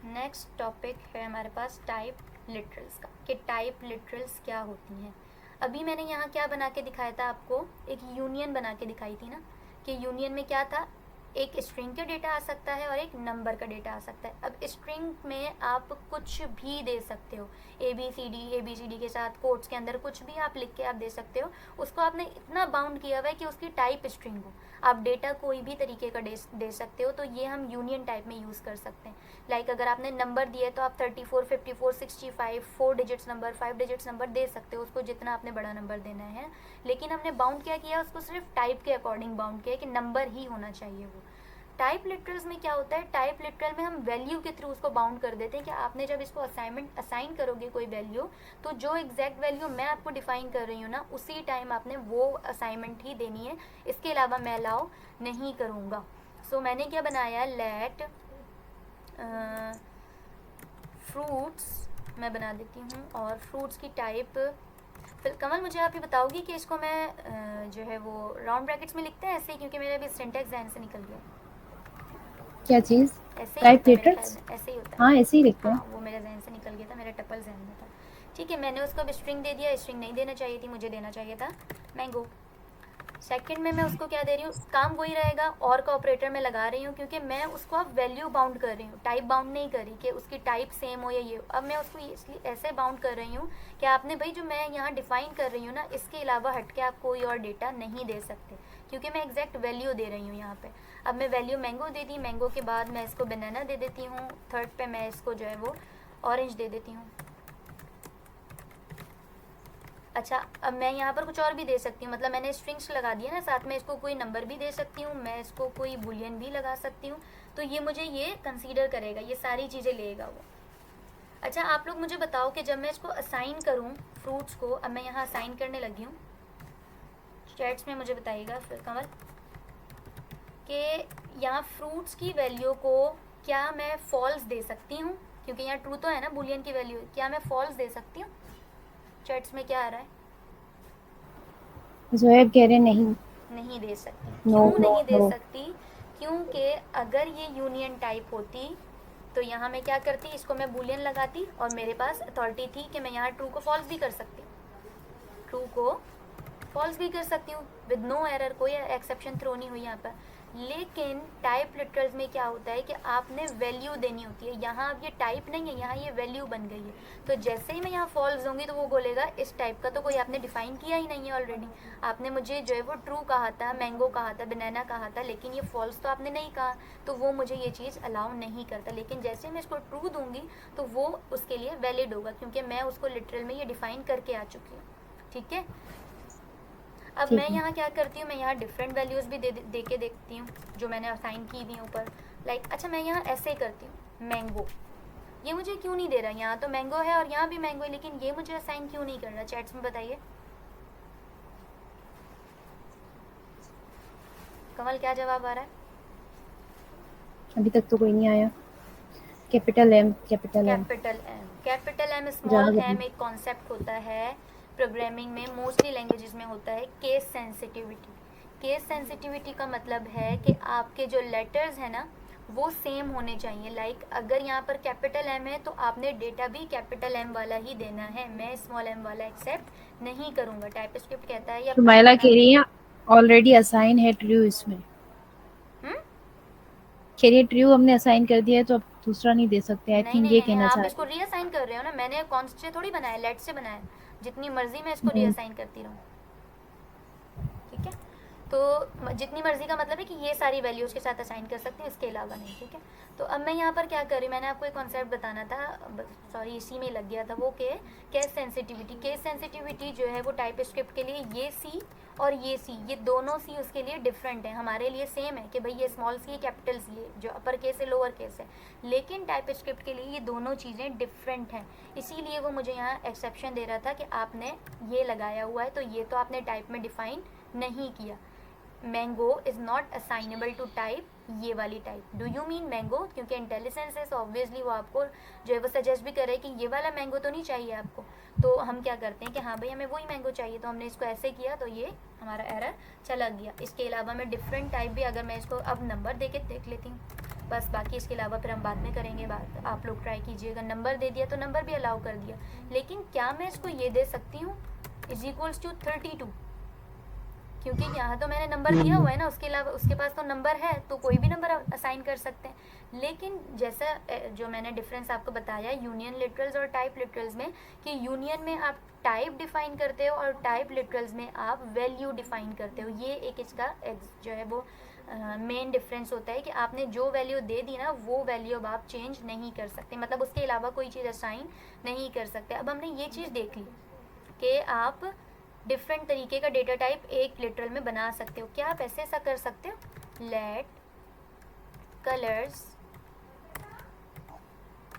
नेक्स्ट टॉपिक है हमारे पास टाइप लिटरल्स का, कि टाइप लिटरल्स क्या होती हैं। अभी मैंने यहाँ क्या बना के दिखाया था आपको, एक यूनियन बना के दिखाई थी ना, कि यूनियन में क्या था, एक स्ट्रिंग का डेटा आ सकता है और एक नंबर का डेटा आ सकता है। अब स्ट्रिंग में आप कुछ भी दे सकते हो, ABCD के साथ कोट्स के अंदर कुछ भी आप लिख के आप दे सकते हो। उसको आपने इतना बाउंड किया हुआ है कि उसकी टाइप स्ट्रिंग हो। आप डेटा कोई भी तरीके का दे सकते हो, तो ये हम यूनियन टाइप में यूज़ कर सकते हैं। लाइक अगर आपने नंबर दिया है तो आप 34, 54, 65 4 डिजिट्स नंबर, 5 डिजिट्स नंबर दे सकते हो उसको, जितना आपने बड़ा नंबर देना है। लेकिन हमने बाउंड क्या किया, उसको सिर्फ टाइप के अकॉर्डिंग बाउंड किया कि नंबर ही होना चाहिए वो। टाइप लिटरल्स में क्या होता है, टाइप लिटरल में हम वैल्यू के थ्रू उसको बाउंड कर देते हैं कि आपने जब इसको असाइन करोगे कोई वैल्यू, तो जो एग्जैक्ट वैल्यू मैं आपको डिफाइन कर रही हूँ ना, उसी टाइम आपने वो असाइनमेंट ही देनी है। इसके अलावा मैं अलाउ नहीं करूँगा। सो मैंने क्या बनाया, लेट फ्रूट्स मैं बना देती हूँ, और फ्रूट्स की टाइप। फिर कमल मुझे आप ये बताओगी कि इसको मैं जो है वो राउंड ब्रैकेट्स में लिखते हैं ऐसे ही, क्योंकि मेरा अभी सिंटैक्स ध्यान से निकल गया। क्या चीज़? ऐसे ही टाइप होता है मेरे लिटरल्स? ख्याल में, ऐसे ही होता है। हाँ ऐसे ही लिखते हैं। हाँ, वो मेरे जहन से निकल गया था, मेरा टपल जहन में था। ठीक है, मैंने उसको अब स्ट्रिंग दे दिया। स्ट्रिंग नहीं देना चाहिए थी, मुझे देना चाहिए था मैंगो। सेकंड में मैं उसको क्या दे रही हूँ, काम वही रहेगा, और का ऑपरेटर मैं लगा रही हूँ, क्योंकि मैं उसको अब वैल्यू बाउंड कर रही हूँ, टाइप बाउंड नहीं कर रही कि उसकी टाइप सेम हो या ये हो। अब मैं उसको इसलिए ऐसे बाउंड कर रही हूँ कि आपने भाई जो मैं यहाँ डिफाइन कर रही हूँ ना, इसके अलावा हट के आप कोई और डेटा नहीं दे सकते, क्योंकि मैं एग्जैक्ट वैल्यू दे रही हूँ यहाँ पे। अब मैं वैल्यू मैंगो दे दी, मैंगो के बाद मैं इसको बनाना दे देती हूँ, थर्ड पे मैं इसको जो है वो ऑरेंज दे देती हूँ। अच्छा, अब मैं यहाँ पर कुछ और भी दे सकती हूँ, मतलब मैंने स्ट्रिंग्स लगा दिया ना साथ में, इसको कोई नंबर भी दे सकती हूँ, मैं इसको कोई बुलियन भी लगा सकती हूँ, तो ये मुझे ये कंसीडर करेगा, ये सारी चीज़ें लेगा वो। अच्छा, आप लोग मुझे बताओ कि जब मैं इसको असाइन करूँ फ्रूट्स को, अब मैं यहाँ असाइन करने लगी हूँ, चैट्स में मुझे बताइएगा फिर कमल कि यहाँ फ्रूट्स की वैल्यू को क्या मैं फॉल्स दे सकती हूँ, क्योंकि यहाँ ट्रू तो है ना, बुलियन की वैल्यू, क्या मैं फॉल्स दे सकती हूँ? चैट्स में क्या आ रहा है? ज़ोएब कह रहे नहीं। नहीं दे सकती। No, क्यों नहीं दे no. सकती? क्योंकि अगर ये यूनियन टाइप होती तो यहाँ मैं क्या करती, इसको मैं बुलियन लगाती और मेरे पास अथॉरिटी थी कि मैं यहाँ ट्रू को फॉल्स भी कर सकती, ट्रू को फॉल्स भी कर सकती हूँ विद नो एरर, कोई एक्सेप्शन थ्रो नहीं हुई यहाँ पर। लेकिन टाइप लिटरल्स में क्या होता है कि आपने वैल्यू देनी होती है। यहाँ अब ये टाइप नहीं है, यहाँ ये वैल्यू बन गई है, तो जैसे ही मैं यहाँ फॉल्स दूंगी तो वो बोलेगा इस टाइप का तो कोई आपने डिफाइन किया ही नहीं है ऑलरेडी। आपने मुझे जो है वो ट्रू कहा था, मैंगो कहा था, बनाना कहा था, लेकिन ये फॉल्स तो आपने नहीं कहा, तो वो मुझे ये चीज़ अलाउ नहीं करता। लेकिन जैसे मैं इसको ट्रू दूंगी तो वो उसके लिए वैलिड होगा, क्योंकि मैं उसको लिटरल में ये डिफाइन करके आ चुकी हूँ। ठीक है, अब मैं यहाँ क्या करती हूँ, मैं यहाँ डिफरेंट वैल्यूज़ भी दे के देखती हूँ जो मैंने असाइन की हुई ऊपर। लाइक अच्छा, मैं यहाँ ऐसे करती हूँ, मैंगो, ये मुझे क्यों नहीं दे रहा, यहाँ तो मैंगो है और यहाँ भी मैंगो है, लेकिन ये मुझे असाइन क्यों नहीं कर रहा? चैट्स में बताइए कमल, क्या जवाब आ रहा है? अभी तक तो कोई नहीं आया। Capital M, capital M, capital M, capital M, small M एक कॉन्सेप्ट होता है प्रोग्रामिंग में, मोस्टली लैंग्वेजेस में होता है केस सेंसिटिविटी। केस सेंसिटिविटी का मतलब है कि आपके जो लेटर्स हैं ना वो सेम होने चाहिए। लाइक अगर यहाँ पर कैपिटल एम है तो आपने डेटा भी कैपिटल एम वाला ही देना है, मैं स्मॉल एम वाला एक्सेप्ट नहीं करूँगा। टाइपस्क्रिप्ट कहता है या माइला कह रही है ऑलरेडी असाइन है ट्रू इसमें। कह रही है ट्रू हमने असाइन कर दिया है तो अब दूसरा नहीं दे सकते। आई थिंक ये कहना आप चाह इसको रीअसाइन कर रहे हो ना, मैंने कॉन्स्ट से थोड़ी बनाया, लेट से बनाया, जितनी मर्जी मैं इसको रीअसाइन करती रहूँ। ठीक है, तो जितनी मर्जी का मतलब है कि ये सारी वैल्यूज़ के साथ असाइन कर सकते हैं, इसके अलावा नहीं। ठीक है, तो अब मैं यहाँ पर क्या कर रही हूँ, मैंने आपको एक कॉन्सेप्ट बताना था, सॉरी इसी में लग गया था वो, के केस सेंसिटिविटी। केस सेंसिटिविटी जो है वो टाइप स्क्रिप्ट के लिए ये सी और ये सी, ये दोनों सी उसके लिए डिफरेंट है, हमारे लिए सेम है कि भाई ये स्मॉल सी है, कैपिटल सी है, जो अपर केस है लोअर केस है, लेकिन टाइप स्क्रिप्ट के लिए ये दोनों चीज़ें डिफरेंट हैं। इसीलिए वो मुझे यहाँ एक्सेप्शन दे रहा था कि आपने ये लगाया हुआ है, तो ये तो आपने टाइप में डिफाइन नहीं किया। Mango is not assignable to type, ये वाली type. Do you mean mango? क्योंकि इंटेलिजेंस है, सो ऑब्वियसली वो आपको जो है वो सजेस्ट भी करे कि ये वाला मैंगो तो नहीं चाहिए आपको। तो हम क्या करते हैं कि हाँ भाई हमें वही मैंगो चाहिए, तो हमने इसको ऐसे किया तो ये हमारा एरर चला गया। इसके अलावा मैं डिफरेंट टाइप भी, अगर मैं इसको अब नंबर दे के देख लेती हूँ बस, बाकी इसके अलावा फिर हम बाद में करेंगे बात। आप लोग ट्राई कीजिएगा, नंबर दे दिया तो नंबर भी अलाउ कर दिया, लेकिन क्या मैं इसको ये दे सकती हूँ इज इक्वल्स टू 32? क्योंकि यहाँ तो मैंने नंबर दिया हुआ है ना, उसके अलावा उसके पास तो नंबर है, तो कोई भी नंबर असाइन कर सकते हैं। लेकिन जैसा जो मैंने डिफरेंस आपको बताया यूनियन लिटरल्स और टाइप लिटरल्स में, कि यूनियन में आप टाइप डिफाइन करते हो और टाइप लिटरल्स में आप वैल्यू डिफाइन करते हो। ये एक इसका जो है वो मेन डिफरेंस होता है कि आपने जो वैल्यू दे दी ना, वो वैल्यू अब आप चेंज नहीं कर सकते, मतलब उसके अलावा कोई चीज़ असाइन नहीं कर सकते। अब हमने ये चीज़ देख ली कि आप डिफरेंट तरीके का डेटा टाइप एक लिटरल में बना सकते हो। क्या आप ऐसा कर सकते हो? लेट कलर्स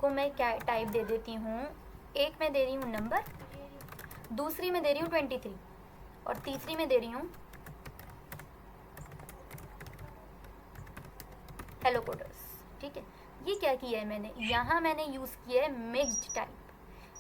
को मैं क्या टाइप दे देती हूँ, एक में दे रही हूँ नंबर, दूसरी में दे रही हूँ 23 और तीसरी में दे रही हूँ हेलो कोडर्स। ठीक है, ये क्या किया है मैंने, यहाँ मैंने यूज़ किया है मिक्स्ड टाइप।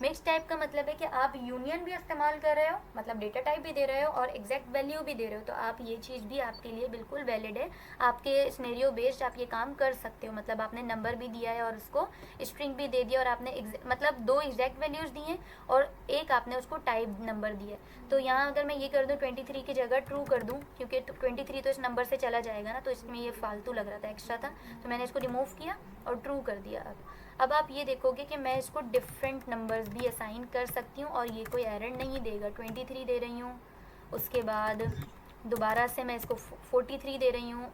मिक्स टाइप का मतलब है कि आप यूनियन भी इस्तेमाल कर रहे हो, मतलब डेटा टाइप भी दे रहे हो और एग्जैक्ट वैल्यू भी दे रहे हो, तो आप ये चीज़ भी आपके लिए बिल्कुल वैलिड है। आपके सिनेरियो बेस्ड आप ये काम कर सकते हो, मतलब आपने नंबर भी दिया है और उसको स्ट्रिंग भी दे दिया और आपने मतलब 2 एग्जैक्ट वैल्यूज़ दी हैं और एक आपने उसको टाइप नंबर दिया है। तो यहाँ अगर मैं ये कर दूँ 23 की जगह ट्रू कर दूँ, क्योंकि 23 तो इस नंबर से चला जाएगा ना, तो इसमें ये फालतू लग रहा था, एक्स्ट्रा था, तो मैंने इसको रिमूव किया और ट्रू कर दिया। अब आप ये देखोगे कि मैं इसको डिफरेंट नंबर्स भी असाइन कर सकती हूँ और ये कोई एरर नहीं देगा। 23 दे रही हूँ, उसके बाद दोबारा से मैं इसको 43 दे रही हूँ,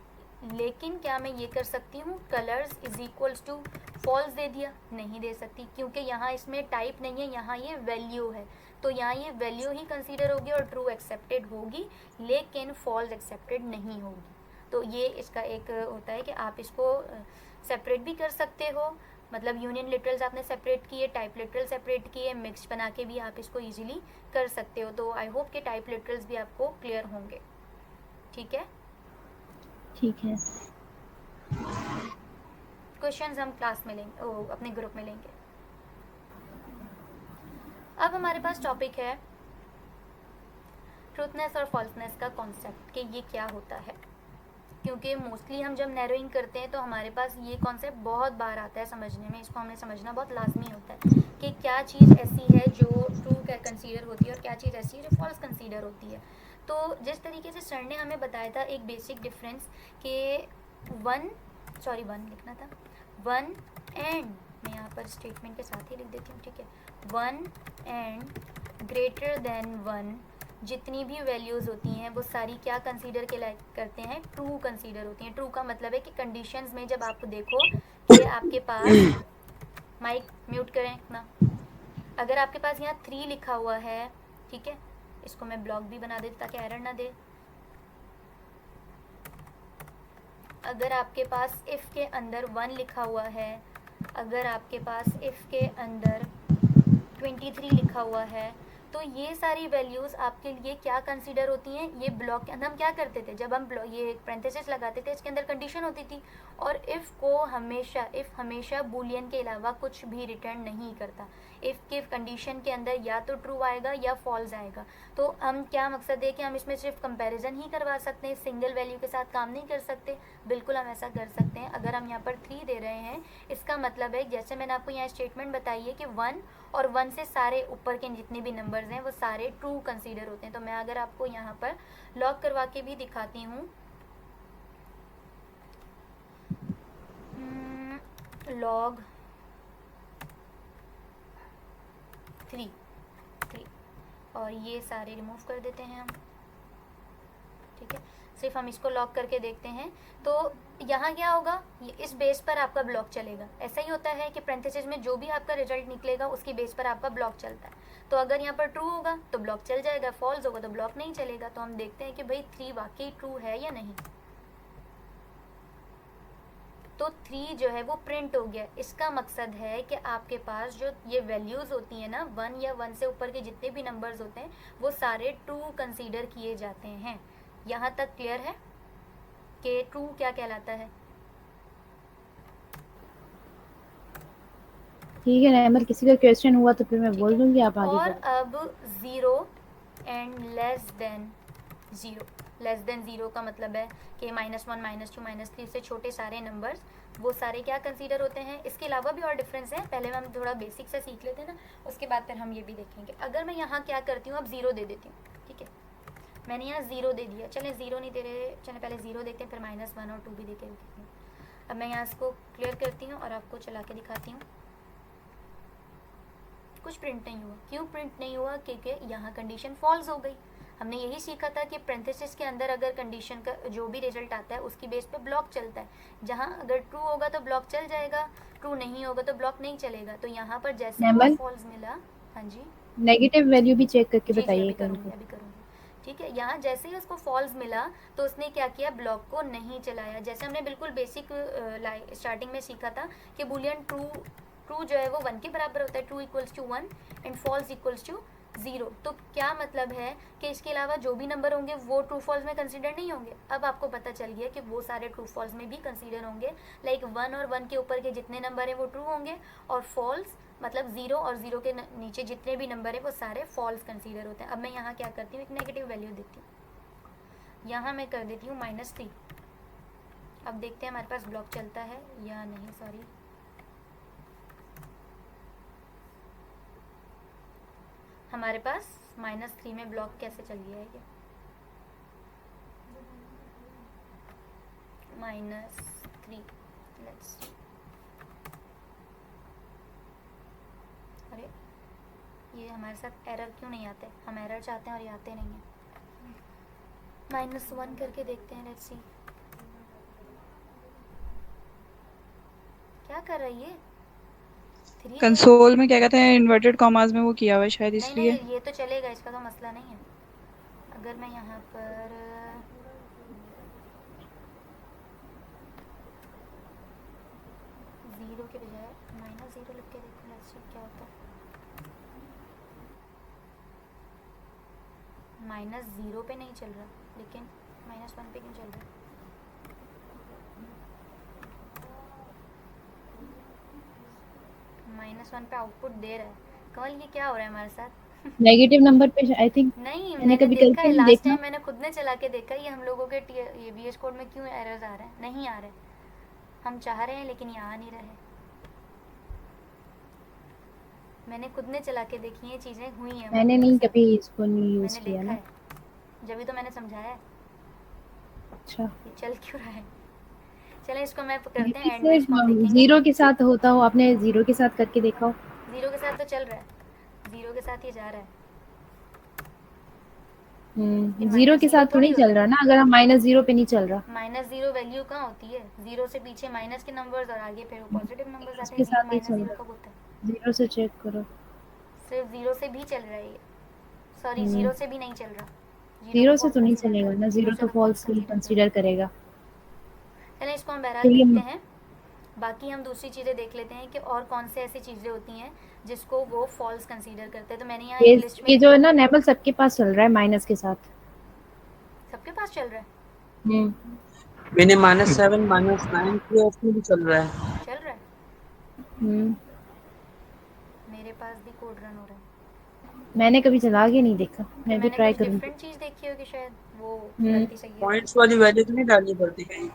लेकिन क्या मैं ये कर सकती हूँ colours is equals to false दे दिया? नहीं दे सकती, क्योंकि यहाँ इसमें टाइप नहीं है, यहाँ ये वैल्यू है, तो यहाँ ये वैल्यू ही कंसीडर होगी और ट्रू एक्सेप्टेड होगी, लेकिन फॉल्स एक्सेप्टेड नहीं होगी। तो ये इसका एक होता है कि आप इसको सेपरेट भी कर सकते हो, मतलब यूनियन लिटरल्स आपने सेपरेट किए, टाइप लिटरल सेपरेट किए, मिक्स बना के भी आप इसको इजीली कर सकते हो। तो आई होप कि टाइप लिटरल्स भी आपको क्लियर होंगे। ठीक है, ठीक है। क्वेश्चंस हम क्लास में लेंगे, अपने ग्रुप में लेंगे। अब हमारे पास टॉपिक है ट्रूथनेस और फॉल्सनेस का कॉन्सेप्ट, कि ये क्या होता है, क्योंकि मोस्टली हम जब नैरोइंग करते हैं तो हमारे पास ये कॉन्सेप्ट बहुत बार आता है समझने में। इसको हमें समझना बहुत लाजमी होता है कि क्या चीज़ ऐसी है जो ट्रू कंसीडर होती है और क्या चीज़ ऐसी है जो फॉल्स कंसीडर होती है। तो जिस तरीके से सर ने हमें बताया था एक बेसिक डिफरेंस कि वन लिखना था, 1 एंड, मैं यहाँ पर स्टेटमेंट के साथ ही लिख देती हूँ, ठीक है, 1 एंड ग्रेटर देन 1 जितनी भी वैल्यूज़ होती हैं वो सारी क्या कंसीडर के लायक करते हैं? ट्रू कंसीडर होती हैं। ट्रू का मतलब है कि कंडीशंस में जब आप देखो कि आपके पास, माइक म्यूट करें ना, अगर आपके पास यहाँ 3 लिखा हुआ है, ठीक है, इसको मैं ब्लॉक भी बना देती ताकि एरर ना दे। अगर आपके पास इफ़ के अंदर 1 लिखा हुआ है, अगर आपके पास इफ़ के अंदर 23 लिखा हुआ है, तो ये सारी वैल्यूज़ आपके लिए क्या कंसीडर होती हैं? ये ब्लॉक के अंदर हम क्या करते थे, जब हम ये पैरेंथेसिस लगाते थे, इसके अंदर कंडीशन होती थी, और इफ़ को हमेशा बूलियन के अलावा कुछ भी रिटर्न नहीं करता। इफ़ के कंडीशन के अंदर या तो ट्रू आएगा या फॉल्स आएगा। तो हम क्या मकसद है कि हम इसमें सिर्फ कंपैरिजन ही करवा सकते हैं, सिंगल वैल्यू के साथ काम नहीं कर सकते। बिल्कुल हम ऐसा कर सकते हैं। अगर हम यहाँ पर 3 दे रहे हैं, इसका मतलब है, जैसे मैंने आपको यहाँ स्टेटमेंट बताई है कि 1 और 1 से सारे ऊपर के जितने भी नंबर्स हैं वो सारे ट्रू कंसीडर होते हैं। तो मैं अगर आपको यहाँ पर लॉग करवा के भी दिखाती हूँ, लॉग 3 और ये सारे रिमूव कर देते हैं हम, ठीक है, सिर्फ हम इसको लॉक करके देखते हैं। तो यहाँ क्या होगा, इस बेस पर आपका ब्लॉक चलेगा। ऐसा ही होता है कि पैरेंथेसिस में जो भी आपका रिजल्ट निकलेगा उसकी बेस पर आपका ब्लॉक चलता है। तो अगर यहाँ पर ट्रू होगा तो ब्लॉक चल जाएगा, फॉल्स होगा तो ब्लॉक नहीं चलेगा। तो हम देखते हैं कि भाई 3 वाकई ट्रू है या नहीं। तो 3 जो है वो प्रिंट हो गया। इसका मकसद है कि आपके पास जो ये वैल्यूज़ होती हैं ना, 1 या 1 से ऊपर के जितने भी नंबर्स होते हैं वो सारे ट्रू कंसीडर किए जाते हैं। यहाँ तक क्लियर है कि ट्रू क्या कहलाता है? ठीक है नैमल, किसी का क्वेश्चन हुआ तो फिर मैं बोल दूंगी, आप आगे और बढ़ो। अब 0 and less than 0। Less than 0 का मतलब है कि -1, -2, -3 से छोटे सारे नंबर्स वो सारे क्या कंसीडर होते हैं। इसके अलावा भी और डिफरेंस है, पहले हम थोड़ा बेसिक से सीख लेते हैं ना, उसके बाद फिर हम ये भी देखेंगे। अगर मैं यहाँ क्या करती हूँ, अब 0 दे देती हूँ, ठीक है, मैंने यहाँ 0 दे दिया, चलें 0 नहीं दे रहे, चलें पहले 0 देखते हैं, फिर -1 और 2 भी देखे। अब मैं यहाँ इसको क्लियर करती हूँ और आपको चला के दिखाती हूँ। कुछ प्रिंट नहीं हुआ। क्यों प्रिंट नहीं हुआ? क्योंकि यहाँ कंडीशन फॉल्स हो गई। हमने यही सीखा था कि पैरेंथेसिस के अंदर अगर कंडीशन का जो भी रिजल्ट आता है उसकी बेस पे ब्लॉक चलता है। जहाँ अगर ट्रू होगा तो ब्लॉक चल जाएगा, ट्रू नहीं होगा तो ब्लॉक नहीं चलेगा। तो यहाँ पर जैसे नैमल? फॉल्स मिला, हाँ जी नेगेटिव वैल्यू भी चेक करके जी बताइए अभी कल करूँगी, को। अभी करूँगी। ठीक है, यहाँ जैसे ही उसको फॉल्स मिला तो उसने क्या किया, ब्लॉक को नहीं चलाया। जैसे हमने बिल्कुल बेसिक स्टार्टिंग में सीखा था कि बूलियन ट्रू जो है वो 1 के बराबर होता है, true equals to 1 and false equals to 0। तो क्या मतलब है कि इसके अलावा जो भी नंबर होंगे वो ट्रू फॉल्स में कंसीडर नहीं होंगे। अब आपको पता चल गया कि वो सारे ट्रू फॉल्स में भी कंसीडर होंगे। लाइक 1 और 1 के ऊपर के जितने नंबर हैं वो ट्रू होंगे, और फॉल्स मतलब 0 और 0 के नीचे जितने भी नंबर हैं वो सारे फॉल्स कंसीडर होते हैं। अब मैं यहाँ क्या करती हूँ, एक नेगेटिव वैल्यू देती हूँ। यहाँ मैं कर देती हूँ -3। अब देखते हैं हमारे पास ब्लॉक चलता है या नहीं। सॉरी, हमारे पास -3 में ब्लॉक कैसे चल गया है ये, -3। लेट्स, अरे ये हमारे साथ एरर क्यों नहीं आते? हम एरर चाहते हैं और ये आते नहीं हैं। -1 करके देखते हैं, लेट्स सी क्या कर रही है। 3 कंसोल में क्या कहते हैं इन्वर्टेड कॉमास में वो किया हुआ है शायद नहीं इसलिए। नहीं, ये तो चलेगा, इसका तो मसला नहीं है। अगर मैं यहाँ पर 0 के बजाय -0 लिख के देखो, लेट्स सी क्या होता है। -0 पे नहीं चल रहा, लेकिन -1 पे क्यों चल रहा है? -1 पे आउटपुट दे रहा है। कमल ये क्या हो रहा है हमारे साथ? नेगेटिव नंबर पे आई थिंक नहीं, मैंने मैंने कभी देखा करके है, नहीं लास्ट देखा। टाइम मैंने खुद ने चला के देखा ये हम लोगों के ये VS कोड में क्यों एरर्स आ रहे हैं। नहीं आ रहे, हम चाह रहे हैं लेकिन ये आ नहीं रहे। मैंने खुद ने चला के देखी है, चीज़ें हुई हैं। मैंने नहीं कभी इसको नहीं यूज मैंने किया देखा ना। है, जब भी तो मैंने समझाया है। अच्छा, ये चल क्यों रहा है? चलें इसको मैं करते हैं ये एंड में, इसको हम सिर्फ देखेंगे। 0 के साथ होता हो, आपने 0 के साथ करके देखा हो? 0 के साथ तो चल रहा है, 0 के साथ ही जा रहा है। 0 के साथ थोड़ी चल रहा ना, अगर हम -0 पे नहीं चल रहा। -0 वैल्यू कहाँ होती है? 0 से पीछे माइनस के नंबर्स और आगे फिर पॉजिटिव नंबर्स आते उसके हैं। 0 साथ ही चल -0 रहा कब होता है? है। 0 से चेक करो। सिर्फ 0 से भी चल रहा है ये। सॉरी, हम्म। 0 से भी नहीं चल रहा। 0 को से false तो नहीं consider चलेगा कर- ना, 0 से तो false फॉल्स consider कर। कंसीडर करेगा। चलें इसको हम बहरहाल चलिए देखते हैं। बाकी हम दूसरी चीज़ें देख लेते हैं कि और कौन से ऐसी चीज़ें होती हैं जिसको वो फॉल्स कंसीडर करते हैं। तो मैंने यहाँ ये एक लिस्ट में ये जो है ना नेबल सबके पास चल रहा है माइनस के साथ। सबके पास चल रहा है, मैंने -7 -9 किया, उसमें भी चल रहा है। चल रहा है। हम्म, मेरे पास भी कोड रन हो रहा है। मैंने कभी चला के नहीं देखा, तो मैं भी मैंने ट्राई कुछ करूंगी। डिफरेंट चीज़ देखी होगी शायद, वो हम्म। गलती सही है। पॉइंट्स वाली वैल्यू तो नहीं डालनी पड़ती कहीं?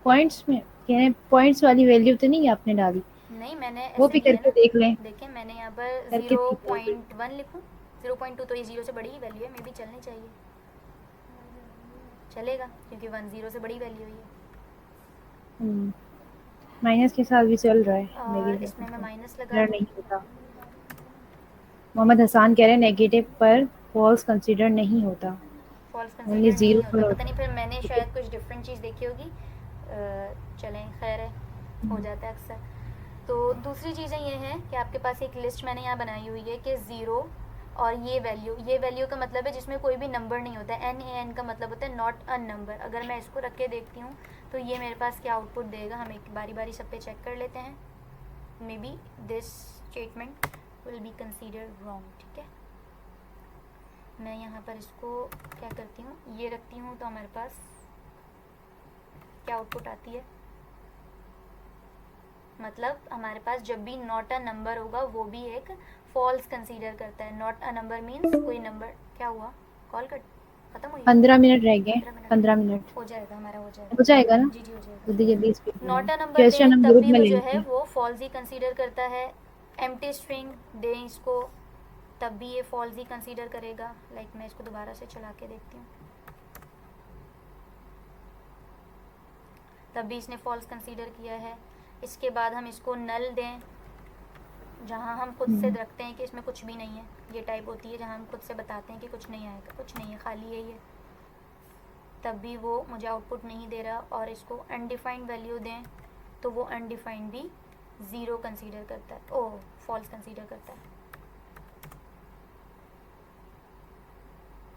पॉइंट्स में कह रहे हैं, पॉइंट्स वाली वैल्यू तो नहीं आपने डाली? नहीं, मैंने वो ऐसे भी नहीं है करके ना। देख लें। देखिए मैंने यहाँ पर करके देख लें। 0.1 लिखूँ, 0.2 तो ये 0 से बड़ी ही वैल्यू है, मे भी चलनी चाहिए। चलेगा क्योंकि 1 0 से बड़ी वैल्यू है ये। माइनस के साथ भी चल रहा है और नेगेटिव, इसमें मैं माइनस लगा कंसीडर दूँ। नहीं होता। मोहम्मद हसान कह रहे हैं नेगेटिव पर फॉल्स कंसीडर नहीं होता, फॉल्स ओनली कंसीडर नहीं 0 होता। पर पता नहीं, फिर मैंने शायद कुछ डिफरेंट चीज़ देखी होगी। चलें खैर है, हो जाता है अक्सर। तो दूसरी चीज़ें ये हैं कि आपके पास एक लिस्ट मैंने यहाँ बनाई हुई है कि 0 और ये वैल्यू का मतलब है जिसमें कोई भी नंबर नहीं होता है। NaN का मतलब होता है नॉट अ नंबर। अगर मैं इसको रख के देखती हूँ तो ये मेरे पास क्या आउटपुट देगा, हम एक बारी बारी सब पे चेक कर लेते हैं। May be this statement will be considered wrong. ठीक है, मैं यहाँ पर इसको क्या करती हूँ, ये रखती हूँ, तो हमारे पास क्या आउटपुट आती है। मतलब हमारे पास जब भी नॉट अ नंबर होगा वो भी एक फॉल्स कंसीडर करता है। नॉट अ नंबर मीन्स कोई नंबर। क्या हुआ, कॉल कट खत्म हुई? 15 मिनट रह गए, 15 मिनट हो जाएगा हमारा, हो हो जाएगा ना। जी हो जाएगा। जल्दी जल्दी इस पे नॉट अ नंबर क्वेश्चन दें हम तब ग्रुप भी में वो ले जो है लेंगे। वो फॉल्स ही कंसीडर करता है। एम्प्टी स्ट्रिंग दें इसको तब भी ये फॉल्स ही कंसीडर करेगा। लाइक मैं इसको दोबारा से चला के देखती हूँ, तब भी इसने फॉल्स कंसीडर किया है। इसके बाद हम इसको नल दें, जहाँ हम खुद से रखते हैं कि इसमें कुछ भी नहीं है। ये टाइप होती है जहाँ हम खुद से बताते हैं कि कुछ नहीं आएगा, कुछ नहीं है, खाली है ये, तब भी वो मुझे आउटपुट नहीं दे रहा। और इसको अनडिफाइंड वैल्यू दें तो वो अनडिफाइंड भी 0 कंसीडर करता है, ओह फॉल्स कंसीडर करता है।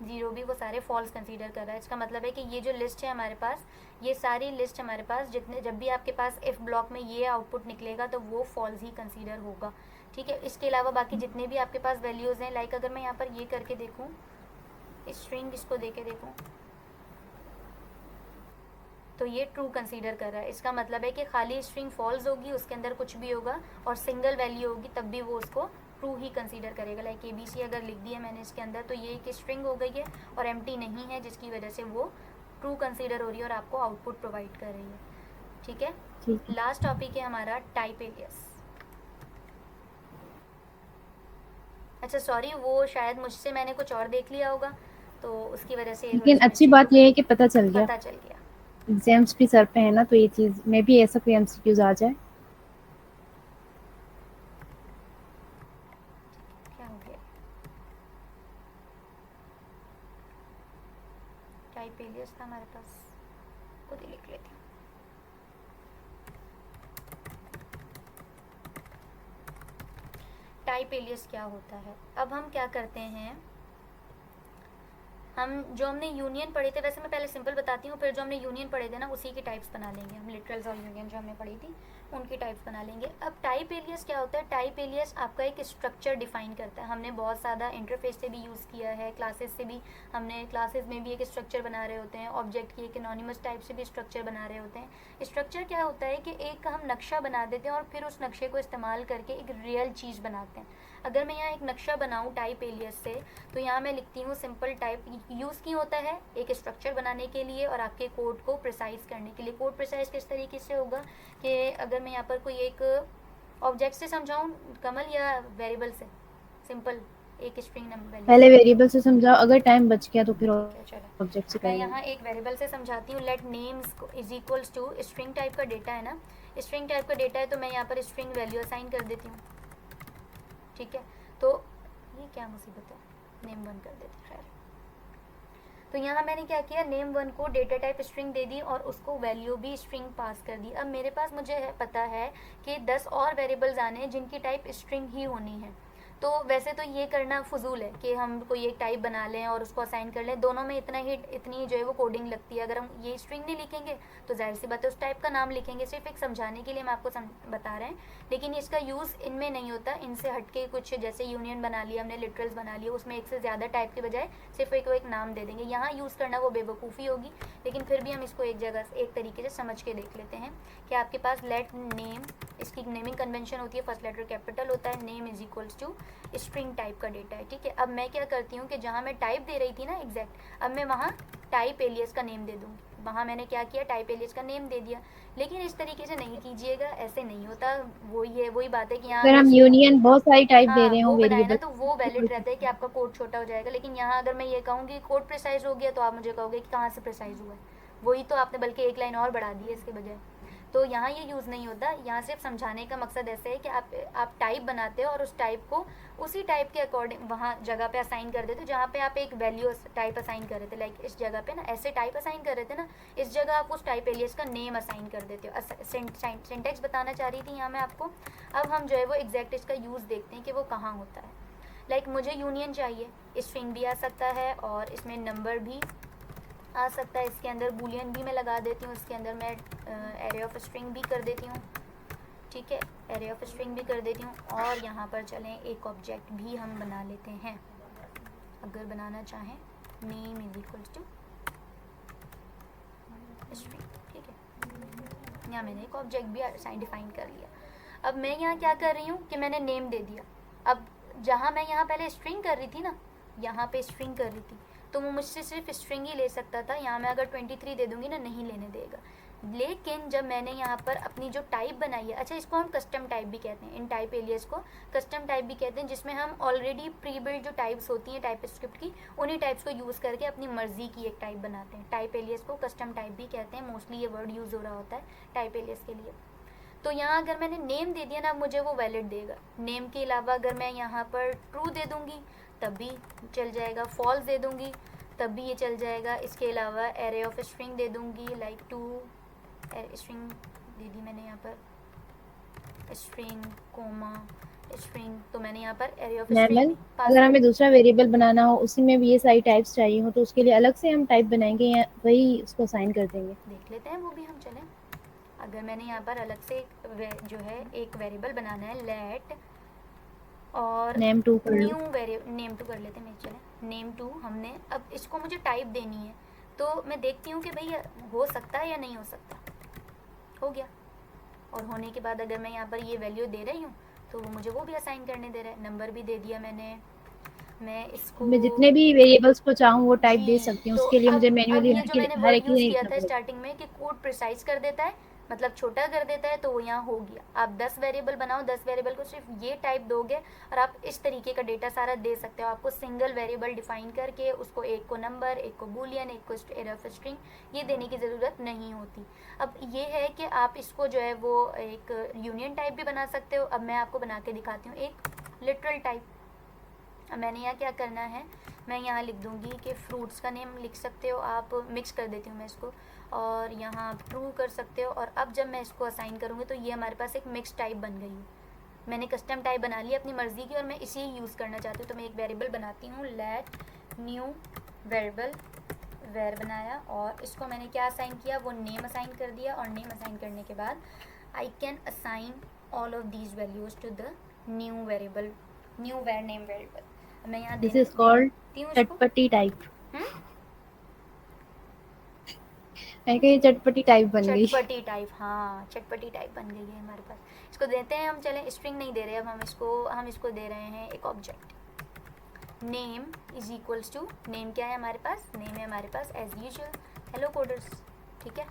0 भी वो सारे फॉल्स कंसीडर कर रहा है। इसका मतलब है कि ये जो लिस्ट है हमारे पास, ये सारी लिस्ट हमारे पास जितने, जब भी आपके पास इफ ब्लॉक में ये आउटपुट निकलेगा तो वो फॉल्स ही कंसीडर होगा, ठीक है। इसके अलावा बाकी जितने भी आपके पास वैल्यूज़ हैं, लाइक अगर मैं यहाँ पर ये करके देखूँ, स्ट्रिंग इसको दे के देखूँ, तो ये ट्रू कंसीडर कर रहा है। इसका मतलब है कि खाली स्ट्रिंग फॉल्स होगी, उसके अंदर कुछ भी होगा और सिंगल वैल्यू होगी, तब भी वो उसको ट्रू ही कंसीडर करेगा। लाइक ABC अगर लिख दिया मैंने इसके अंदर, तो ये एक स्ट्रिंग हो गई है और एम्प्टी नहीं है, जिसकी वजह से वो ट्रू कंसीडर हो रही है और आपको आउटपुट प्रोवाइड कर रही है, ठीक है। ठीक है। लास्ट टॉपिक है हमारा टाइप एलियस। अच्छा सॉरी, वो शायद मुझसे मैंने कुछ और देख लिया होगा, तो उसकी वजह से लेकिन अच्छी बात ये है कि पता चल गया, पता चल गया। एग्जाम्स भी सर पे है ना, तो ये चीज़ में भी ऐसा कोई MCQs आ जाए। क्या हो गया, टाइप एलियस था हमारे पास, खुद ही लिख लेती हूँ। टाइप एलियस क्या होता है, अब हम क्या करते हैं, हम जो हमने यूनियन पढ़े थे, वैसे मैं पहले सिंपल बताती हूँ, फिर जो हमने यूनियन पढ़े थे ना उसी की टाइप्स बना लेंगे हम। लिटरल्स और यूनियन जो हमने पढ़ी थी उनकी टाइप्स बना लेंगे। अब टाइप एलियस क्या होता है, टाइप एलियस आपका एक स्ट्रक्चर डिफाइन करता है। हमने बहुत ज़्यादा इंटरफेस से भी यूज़ किया है, क्लासेस से भी, हमने क्लासेस में भी एक स्ट्रक्चर बना रहे होते हैं, ऑब्जेक्ट की एक एनोनिमस टाइप से भी स्ट्रक्चर बना रहे होते हैं। स्ट्रक्चर क्या होता है कि एक हम नक्शा बना देते हैं और फिर उस नक्शे को इस्तेमाल करके एक रियल चीज़ बनाते हैं। अगर मैं यहाँ एक नक्शा बनाऊँ टाइप एलियस से, तो यहाँ मैं लिखती हूँ सिंपल टाइप, यूज़ की होता है एक स्ट्रक्चर बनाने के लिए और आपके कोड को प्रिसाइज करने के लिए। कोड प्रिसाइज किस तरीके से होगा कि अगर मैं यहाँ पर कोई एक ऑब्जेक्ट से समझाऊँ कमल, या वेरिएबल से, सिंपल एक स्ट्रिंग नंबर पहले वेरिएबल से समझाओ, अगर टाइम बच गया तो फिर चलो ऑब्जेक्ट से मैं करेंगे। यहाँ एक वेरिएबल से समझाती हूँ। Let names is equals to, string type का डेटा है ना, स्ट्रिंग टाइप का डेटा है, तो मैं यहाँ पर स्ट्रिंग वैल्यू असाइन कर देती हूँ, ठीक है। तो ये क्या मुसीबत है, नेम 1 कर देते, खैर। तो यहाँ मैंने क्या किया, नेम 1 को डेटा टाइप स्ट्रिंग दे दी और उसको वैल्यू भी स्ट्रिंग पास कर दी। अब मेरे पास मुझे पता है कि 10 और वेरिएबल्स आने हैं जिनकी टाइप स्ट्रिंग ही होनी है। तो वैसे तो ये करना फजूल है कि हम कोई एक टाइप बना लें और उसको असाइन कर लें, दोनों में इतनी जो है वो कोडिंग लगती है। अगर हम ये स्ट्रिंग नहीं लिखेंगे तो जाहिर सी बात है उस टाइप का नाम लिखेंगे। सिर्फ एक समझाने के लिए हम आपको बता रहे हैं, लेकिन इसका यूज़ इनमें नहीं होता। इनसे हटके कुछ जैसे यूनियन बना लिया हमने, लिटरल्स बना लिया, उसमें एक से ज़्यादा टाइप के बजाय सिर्फ एक नाम दे देंगे। यहाँ यूज़ करना वो बेवकूफ़ी होगी, लेकिन फिर भी हम इसको एक जगह एक तरीके से समझ के देख लेते हैं कि आपके पास लेट नेम, इसकी नेमिंग कन्वेंशन होती है, फर्स्ट लेटर कैपिटल होता है, name is equals to string type का डेटा है, ठीक है। अब मैं क्या करती हूँ कि जहाँ मैं टाइप दे रही थी ना एग्जैक्ट, अब मैं वहाँ टाइप एलियस का नेम दे दूँगी। वहाँ मैंने क्या किया, टाइप एलियस का नेम दे दिया। लेकिन इस तरीके से नहीं कीजिएगा, ऐसे नहीं होता। वही बात है कि यहाँ अगर हम यूनियन बहुत सारी टाइप दे रहे हो वो बनाए ना वेरिएबल, तो वो वैलिड रहता है कि आपका कोड छोटा हो जाएगा। लेकिन यहाँ अगर मैं ये कहूँगी कोड प्रिसाइज हो गया, तो आप मुझे कहोगे कि कहाँ से प्रिसाइज हुआ है, वही तो आपने बल्कि एक लाइन और बढ़ा दी है इसके बजाय। तो यहाँ ये यूज़ नहीं होता। यहाँ सिर्फ समझाने का मकसद ऐसे है कि आप टाइप बनाते हो और उस टाइप को उसी टाइप के अकॉर्डिंग वहाँ जगह पे असाइन कर देते हो जहाँ पे आप एक वैल्यू टाइप असाइन कर रहे थे। लाइक इस जगह पे ना ऐसे टाइप असाइन कर रहे थे ना, इस जगह आप उस टाइप एलियस का नेम असाइन कर देते हो। सिंटैक्स बताना चाह रही थी यहाँ मैं आपको। अब हम जो है वो एग्जैक्ट इसका यूज़ देखते हैं कि वो कहाँ होता है। लाइक मुझे यूनियन चाहिए, स्ट्रिंग भी आ सकता है और इसमें नंबर भी आ सकता है, इसके अंदर बूलियन भी मैं लगा देती हूँ, इसके अंदर मैं एरे ऑफ स्ट्रिंग भी कर देती हूँ, ठीक है, एरे ऑफ स्ट्रिंग भी कर देती हूँ। और यहाँ पर चलें एक ऑब्जेक्ट भी हम बना लेते हैं, अगर बनाना चाहें, name is equal to string, ठीक है। यहाँ मैंने एक ऑब्जेक्ट भी डिफाइन कर लिया। अब मैं यहाँ क्या कर रही हूँ कि मैंने नेम दे दिया। अब जहाँ मैं यहाँ पहले स्ट्रिंग कर रही थी ना, यहाँ पे स्ट्रिंग कर रही थी, तो वो मुझसे सिर्फ स्ट्रिंग ही ले सकता था। यहाँ मैं अगर 23 दे दूँगी ना, नहीं लेने देगा। लेकिन जब मैंने यहाँ पर अपनी जो टाइप बनाई है, अच्छा इसको हम कस्टम टाइप भी कहते हैं, इन टाइप एलियस को कस्टम टाइप भी कहते हैं, जिसमें हम ऑलरेडी प्री बिल्ड जो टाइप्स होती हैं टाइप स्क्रिप्ट की, उन्हीं टाइप्स को यूज़ करके अपनी मर्जी की एक टाइप बनाते हैं। टाइप एलियस को कस्टम टाइप भी कहते हैं, मोस्टली ये वर्ड यूज़ हो रहा होता है टाइप एलियस के लिए। तो यहाँ अगर मैंने नेम दे दिया ना, मुझे वो वैलिड देगा। नेम के अलावा अगर मैं यहाँ पर ट्रू दे दूँगी तब भी चल जाएगा, फॉल्स दे दूँगी तब भी ये चल जाएगा। इसके अलावा एरे ऑफ स्ट्रिंग दे दूँगी, लाइक टू स्ट्रिंग दे दी मैंने यहाँ पर, स्ट्रिंग कोमा स्ट्रिंग, तो मैंने यहाँ पर array of normal string pass अगर हमें दूसरा वेरिएबल बनाना हो, उसी में भी ये सारी टाइप्स चाहिए हो, तो उसके लिए अलग से हम टाइप बनाएंगे या वही उसको असाइन कर देंगे? देख लेते हैं वो भी हम। चलें, अगर मैंने यहाँ पर अलग से जो है एक वेरिएबल बनाना है, लेट और नेम टू कर लो। न्यू वेरिएबल नेम टू कर लेते हैं। चलें, नेम टू हमने, अब इसको मुझे टाइप देनी है, तो मैं देखती हूँ कि भाई हो सकता है या नहीं हो सकता। हो गया, और होने के बाद अगर मैं यहाँ पर ये वैल्यू दे रही हूँ तो वो मुझे वो भी असाइन करने दे रहा है। नंबर भी दे दिया मैंने, मैं इसको मैं जितने भी वेरिएबल्स को चाहूँ वो टाइप दे जी, सकती हूँ, तो उसके लिए मुझे अब मैन्युअली ये जो मैंने हर वर्ड एक यूज़ नहीं किया लिखना था पड़ेगा। स्टार्टिंग में कि कोड प्रिसाइज कर देता है, मतलब छोटा कर देता है, तो वो यहाँ हो गया। आप 10 वेरिएबल बनाओ, 10 वेरिएबल को सिर्फ ये टाइप दोगे और आप इस तरीके का डेटा सारा दे सकते हो। आपको सिंगल वेरिएबल डिफाइन करके उसको एक को नंबर, एक को बूलियन, एक को एरे ऑफ स्ट्रिंग ये देने की ज़रूरत नहीं होती। अब ये है कि आप इसको जो है वो एक यूनियन टाइप भी बना सकते हो। अब मैं आपको बना के दिखाती हूँ एक लिटरल टाइप। अब मैंने यहाँ क्या करना है, मैं यहाँ लिख दूँगी कि फ्रूट्स का नेम लिख सकते हो आप, मिक्स कर देती हूँ मैं इसको, और यहाँ ट्रू कर सकते हो। और अब जब मैं इसको असाइन करूँगी तो ये हमारे पास एक मिक्स टाइप बन गई है। मैंने कस्टम टाइप बना ली अपनी मर्ज़ी की और मैं इसे ही यूज़ करना चाहती हूँ। तो मैं एक वेरिएबल बनाती हूँ, लेट न्यू वेरिएबल वेर बनाया, और इसको मैंने क्या असाइन किया, वो नेम असाइन कर दिया। और नेम असाइन करने के बाद I can assign all of these values to the new variable, new var name variable. मैं यहाँ दिस इज कॉल्ड चटपटी टाइप। मैं कही चटपटी टाइप बन गई। चटपटी टाइप, हाँ चटपटी टाइप बन गई है हमारे पास। इसको देते हैं हम, चलें स्ट्रिंग नहीं दे रहे अब हम इसको दे रहे हैं एक object. Name is equals to, name क्या है हमारे पास, नेम है हमारे पास एज यूजुअल हेलो कोडर्स, ठीक है।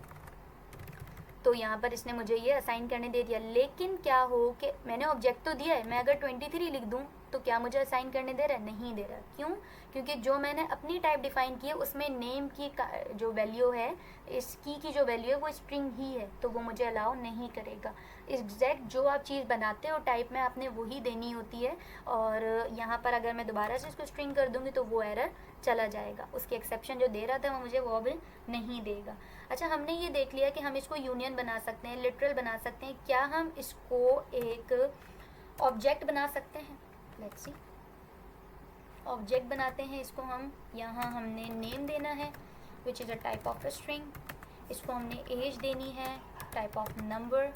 तो यहाँ पर इसने मुझे ये असाइन करने दे दिया। लेकिन क्या हो कि मैंने ऑब्जेक्ट तो दिया है, मैं अगर 23 लिख दूँ तो क्या मुझे असाइन करने दे रहा है, नहीं दे रहा। क्यों? क्योंकि जो मैंने अपनी टाइप डिफाइन की है उसमें नेम की जो वैल्यू है, इसकी की जो वैल्यू है वो स्ट्रिंग ही है, तो वो मुझे अलाउ नहीं करेगा। एग्जैक्ट जो आप चीज़ बनाते हो टाइप में आपने वही देनी होती है। और यहाँ पर अगर मैं दोबारा से इसको स्ट्रिंग कर दूँगी तो वो एरर चला जाएगा, उसकी एक्सेप्शन जो दे रहा था वो मुझे वो भी नहीं देगा। अच्छा, हमने ये देख लिया कि हम इसको यूनियन बना सकते हैं, लिटरल बना सकते हैं। क्या हम इसको एक ऑब्जेक्ट बना सकते हैं? लेट्स सी, ऑब्जेक्ट बनाते हैं इसको हम। यहाँ हमने नेम देना है विच is a type of a string, इसको हमने एज देनी है टाइप ऑफ नंबर,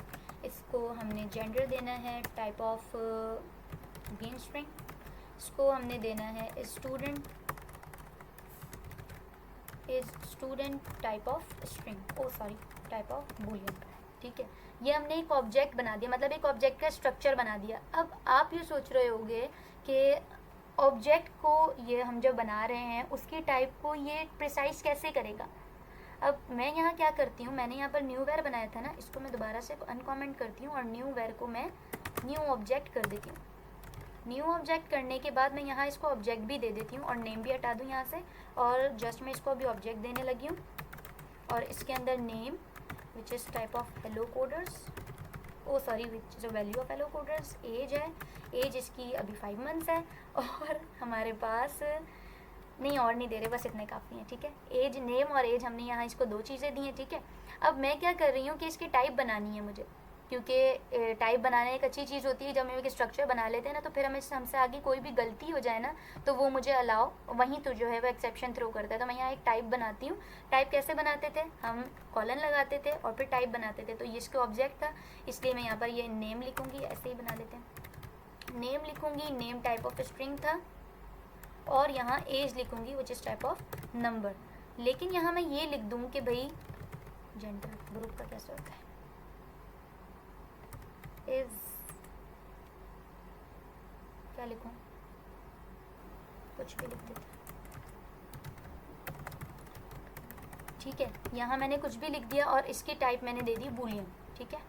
इसको हमने जेंडर देना है टाइप ऑफ बीन स्ट्रिंग, इसको हमने देना है student type of string, type of Boolean, ठीक है। ये हमने एक ऑब्जेक्ट बना दिया, मतलब एक ऑब्जेक्ट का स्ट्रक्चर बना दिया। अब आप ये सोच रहे होंगे कि ऑब्जेक्ट को ये हम जब बना रहे हैं उसकी टाइप को ये प्रिसाइज कैसे करेगा। अब मैं यहाँ क्या करती हूँ, मैंने यहाँ पर न्यू वेर बनाया था ना, इसको मैं दोबारा से अनकमेंट करती हूँ और न्यू वेर को मैं न्यू ऑब्जेक्ट कर देती हूँ। न्यू ऑब्जेक्ट करने के बाद मैं यहाँ इसको ऑब्जेक्ट भी दे देती हूँ और नेम भी हटा दूँ यहाँ से, और जस्ट मैं इसको अभी ऑब्जेक्ट देने लगी हूँ। और इसके अंदर name which is type of hello coders, which is a value of hello coders, age है, एज इसकी अभी 5 मंथ्स है, और हमारे पास नहीं और नहीं दे रहे, बस इतने काफ़ी हैं, ठीक है। एज, नेम और एज हमने यहाँ इसको 2 चीज़ें दी हैं, ठीक है। अब मैं क्या कर रही हूँ कि इसकी टाइप बनानी है मुझे, क्योंकि टाइप बनाना एक अच्छी चीज़ होती है। जब हम एक स्ट्रक्चर बना लेते हैं ना, तो फिर हमसे आगे कोई भी गलती हो जाए ना, तो वो मुझे अलाउ वहीं तो जो है वो एक्सेप्शन थ्रो करता है। तो मैं यहाँ एक टाइप बनाती हूँ। टाइप कैसे बनाते थे, हम कॉलन लगाते थे और फिर टाइप बनाते थे। तो ये इसका ऑब्जेक्ट था, इसलिए मैं यहाँ पर ये नेम लिखूँगी, ऐसे ही बना लेते हैं। नेम लिखूँगी, नेम टाइप ऑफ स्ट्रिंग था, और यहाँ एज लिखूँगी विच इज़ टाइप ऑफ नंबर। लेकिन यहाँ मैं ये लिख दूँ कि भाई जेंडर ग्रुप का कैसे होता है, इज क्या लिखूं, कुछ भी लिख देते, ठीक है, यहाँ मैंने कुछ भी लिख दिया और इसकी टाइप मैंने दे दी बूलियन। ठीक है,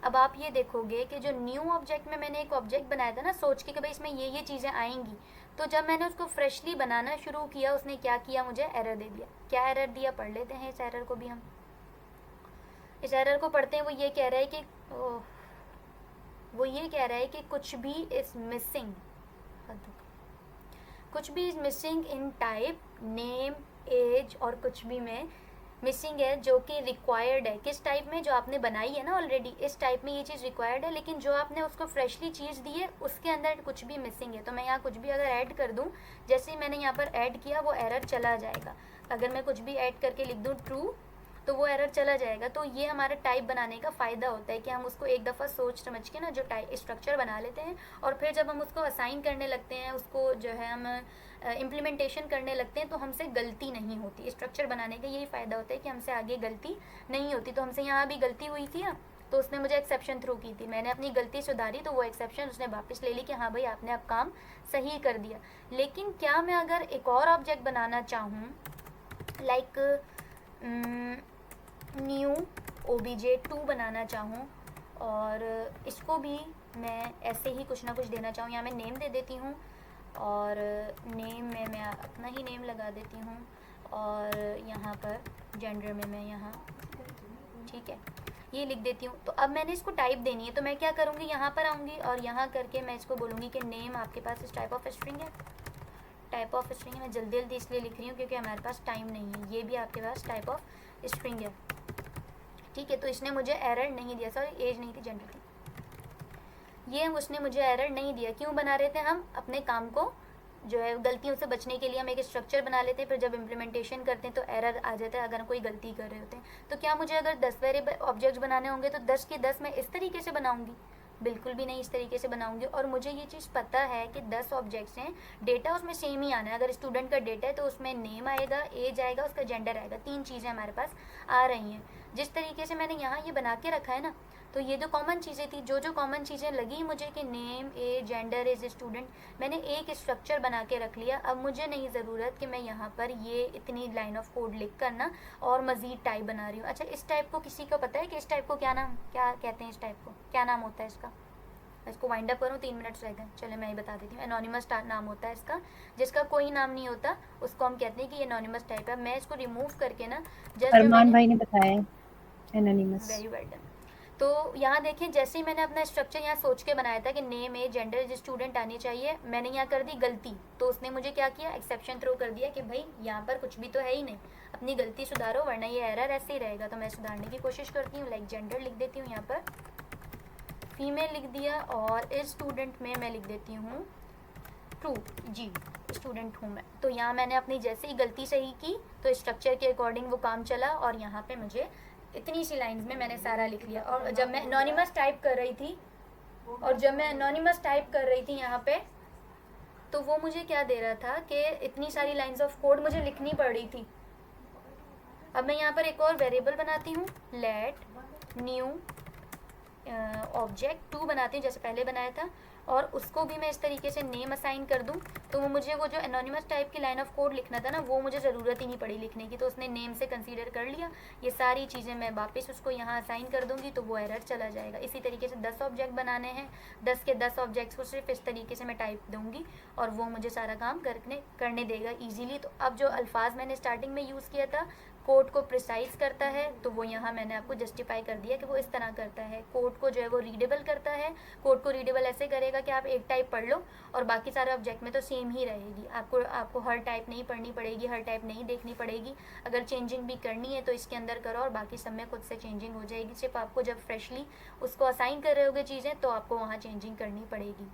अब आप ये देखोगे कि जो न्यू ऑब्जेक्ट में मैंने एक ऑब्जेक्ट बनाया था ना सोच के कि भाई इसमें ये चीज़ें आएंगी, तो जब मैंने उसको फ्रेशली बनाना शुरू किया उसने क्या किया, मुझे एरर दे दिया। क्या एरर दिया, पढ़ लेते हैं इस एरर को भी हम। इस एरर को पढ़ते हैं, वो ये कह रहा है कि कुछ भी इज मिसिंग, कुछ भी is missing in type, name, age और कुछ भी में मिसिंग है जो कि रिक्वायर्ड है। किस टाइप में, जो आपने बनाई है ना ऑलरेडी, इस टाइप में ये चीज़ रिक्वायर्ड है, लेकिन जो आपने उसको फ्रेशली चीज़ दी है उसके अंदर कुछ भी मिसिंग है। तो मैं यहाँ कुछ भी अगर ऐड कर दूँ, जैसे ही मैंने यहाँ पर ऐड किया वो एरर चला जाएगा। अगर मैं कुछ भी ऐड करके लिख दूँ ट्रू तो वो एरर चला जाएगा। तो ये हमारा टाइप बनाने का फ़ायदा होता है कि हम उसको एक दफ़ा सोच समझ के ना जो टाइप स्ट्रक्चर बना लेते हैं, और फिर जब हम उसको असाइन करने लगते हैं, उसको जो है हम इम्प्लीमेंटेशन करने लगते हैं, तो हमसे गलती नहीं होती। स्ट्रक्चर बनाने का यही फ़ायदा होता है कि हमसे आगे गलती नहीं होती। तो हमसे यहाँ भी गलती हुई थी ना, तो उसने मुझे एक्सेप्शन थ्रू की थी, मैंने अपनी गलती सुधारी तो वो एक्सेप्शन उसने वापस ले ली कि हाँ भाई आपने अब काम सही कर दिया। लेकिन क्या मैं अगर एक और ऑब्जेक्ट बनाना चाहूँ, लाइक न्यू obj2 बनाना चाहूँ, और इसको भी मैं ऐसे ही कुछ ना कुछ देना चाहूँ, यहाँ मैं नेम दे देती हूँ, और नेम में मैं अपना ही नेम लगा देती हूँ, और यहाँ पर जेंडर में मैं यहाँ, ठीक है, ये लिख देती हूँ। तो अब मैंने इसको टाइप देनी है, तो मैं क्या करूँगी, यहाँ पर आऊँगी और यहाँ करके मैं इसको बोलूँगी कि नेम आपके पास इस टाइप ऑफ स्ट्रिंग है। टाइप ऑफ स्ट्रिंग है, मैं जल्दी जल्दी इसलिए लिख रही हूँ क्योंकि हमारे पास टाइम नहीं है। ये भी आपके पास टाइप ऑफ स्ट्रिंग है, ठीक है। तो इसने मुझे एरर नहीं दिया, सॉरी एज नहीं थी, जेंडर थी। ये उसने मुझे एरर नहीं दिया। क्यों बना रहे थे हम, अपने काम को जो है गलतियों से बचने के लिए हम एक स्ट्रक्चर बना लेते हैं, फिर जब इम्प्लीमेंटेशन करते हैं तो एरर आ जाता है अगर कोई गलती कर रहे होते हैं। तो क्या मुझे अगर 10 वेरिएबल ऑब्जेक्ट्स बनाने होंगे तो 10 के 10 मैं इस तरीके से बनाऊंगी? बिल्कुल भी नहीं इस तरीके से बनाऊंगी। और मुझे ये चीज़ पता है कि 10 ऑब्जेक्ट्स हैं, डेटा उसमें सेम ही आना है। अगर स्टूडेंट का डेटा है तो उसमें नेम आएगा, एज आएगा, उसका जेंडर आएगा, 3 चीज़ें हमारे पास आ रही हैं। जिस तरीके से मैंने यहाँ ये बना के रखा है ना, तो ये जो कॉमन चीज़ें थी, जो कॉमन चीज़ें लगी मुझे कि name, age, gender, age, student, मैंने एक स्ट्रक्चर बना के रख लिया। अब मुझे नहीं ज़रूरत कि मैं यहाँ पर ये इतनी लाइन ऑफ कोड लिख कर ना और मज़ीद टाइप बना रही हूँ। अच्छा, इस टाइप को किसी को पता है कि इस टाइप को क्या कहते हैं? इस टाइप को क्या नाम होता है इसका? इसको वाइंड अप करूँ, 3 मिनट्स रह गए, चले मैं ही बता देती हूँ। एनोनिमस नाम होता है इसका, जिसका कोई नाम नहीं होता उसको हम कहते हैं कि एनोनिमस टाइप है। मैं इसको रिमूव करके ना जस्ट अरमान भाई ने बताया एनोनिमस। Very well done. तो यहाँ देखें, जैसे ही मैंने अपना स्ट्रक्चर यहाँ सोच के बनाया था कि नेम, एज, जेंडर, स्टूडेंट आनी चाहिए, मैंने यहाँ कर दी गलती, तो उसने मुझे क्या किया, एक्सेप्शन थ्रो कर दिया कि भाई यहाँ पर कुछ भी तो है ही नहीं, अपनी गलती सुधारो वरना ये एरर ऐसे ही रहेगा। तो मैं सुधारने की कोशिश करती हूँ, लाइक जेंडर लिख देती हूँ, यहाँ पर फीमेल लिख दिया, और इस स्टूडेंट में मैं लिख देती हूँ ट्रू, जी स्टूडेंट हूँ मैं। तो यहाँ मैंने अपनी जैसे ही गलती सही की तो स्ट्रक्चर के अकॉर्डिंग वो काम चला, और यहाँ पे मुझे इतनी सी लाइंस में मैंने सारा लिख लिया। और जब मैं एनोनिमस टाइप कर रही थी यहाँ पे, तो वो मुझे क्या दे रहा था कि इतनी सारी लाइंस ऑफ कोड मुझे लिखनी पड़ रही थी। अब मैं यहाँ पर एक और वेरिएबल बनाती हूँ, लेट न्यू ऑब्जेक्ट 2 बनाती हूँ जैसे पहले बनाया था, और उसको भी मैं इस तरीके से नेम असाइन कर दूँ, तो वो मुझे वो जो एनोनिमस टाइप की लाइन ऑफ कोड लिखना था ना, वो मुझे ज़रूरत ही नहीं पड़ी लिखने की, तो उसने नेम से कंसीडर कर लिया। ये सारी चीज़ें मैं वापस उसको यहाँ असाइन कर दूँगी तो वो एरर चला जाएगा। इसी तरीके से 10 ऑब्जेक्ट बनाने हैं, 10 के 10 ऑब्जेक्ट्स को सिर्फ इस तरीके से मैं टाइप दूँगी और वो मुझे सारा काम करने देगा ईजीली। तो अब जो अल्फाज मैंने स्टार्टिंग में यूज़ किया था, कोड को प्रिसाइज करता है, तो वो यहाँ मैंने आपको जस्टिफाई कर दिया कि वो इस तरह करता है। कोड को जो है वो रीडेबल करता है। कोड को रीडेबल ऐसे करेगा कि आप एक टाइप पढ़ लो और बाकी सारे ऑब्जेक्ट में तो सेम ही रहेगी। आपको हर टाइप नहीं पढ़नी पड़ेगी, हर टाइप नहीं देखनी पड़ेगी। अगर चेंजिंग भी करनी है तो इसके अंदर करो और बाकी सब में खुद से चेंजिंग हो जाएगी। सिर्फ आपको जब फ्रेशली उसको असाइन कर रहे होगे चीज़ें तो आपको वहाँ चेंजिंग करनी पड़ेगी।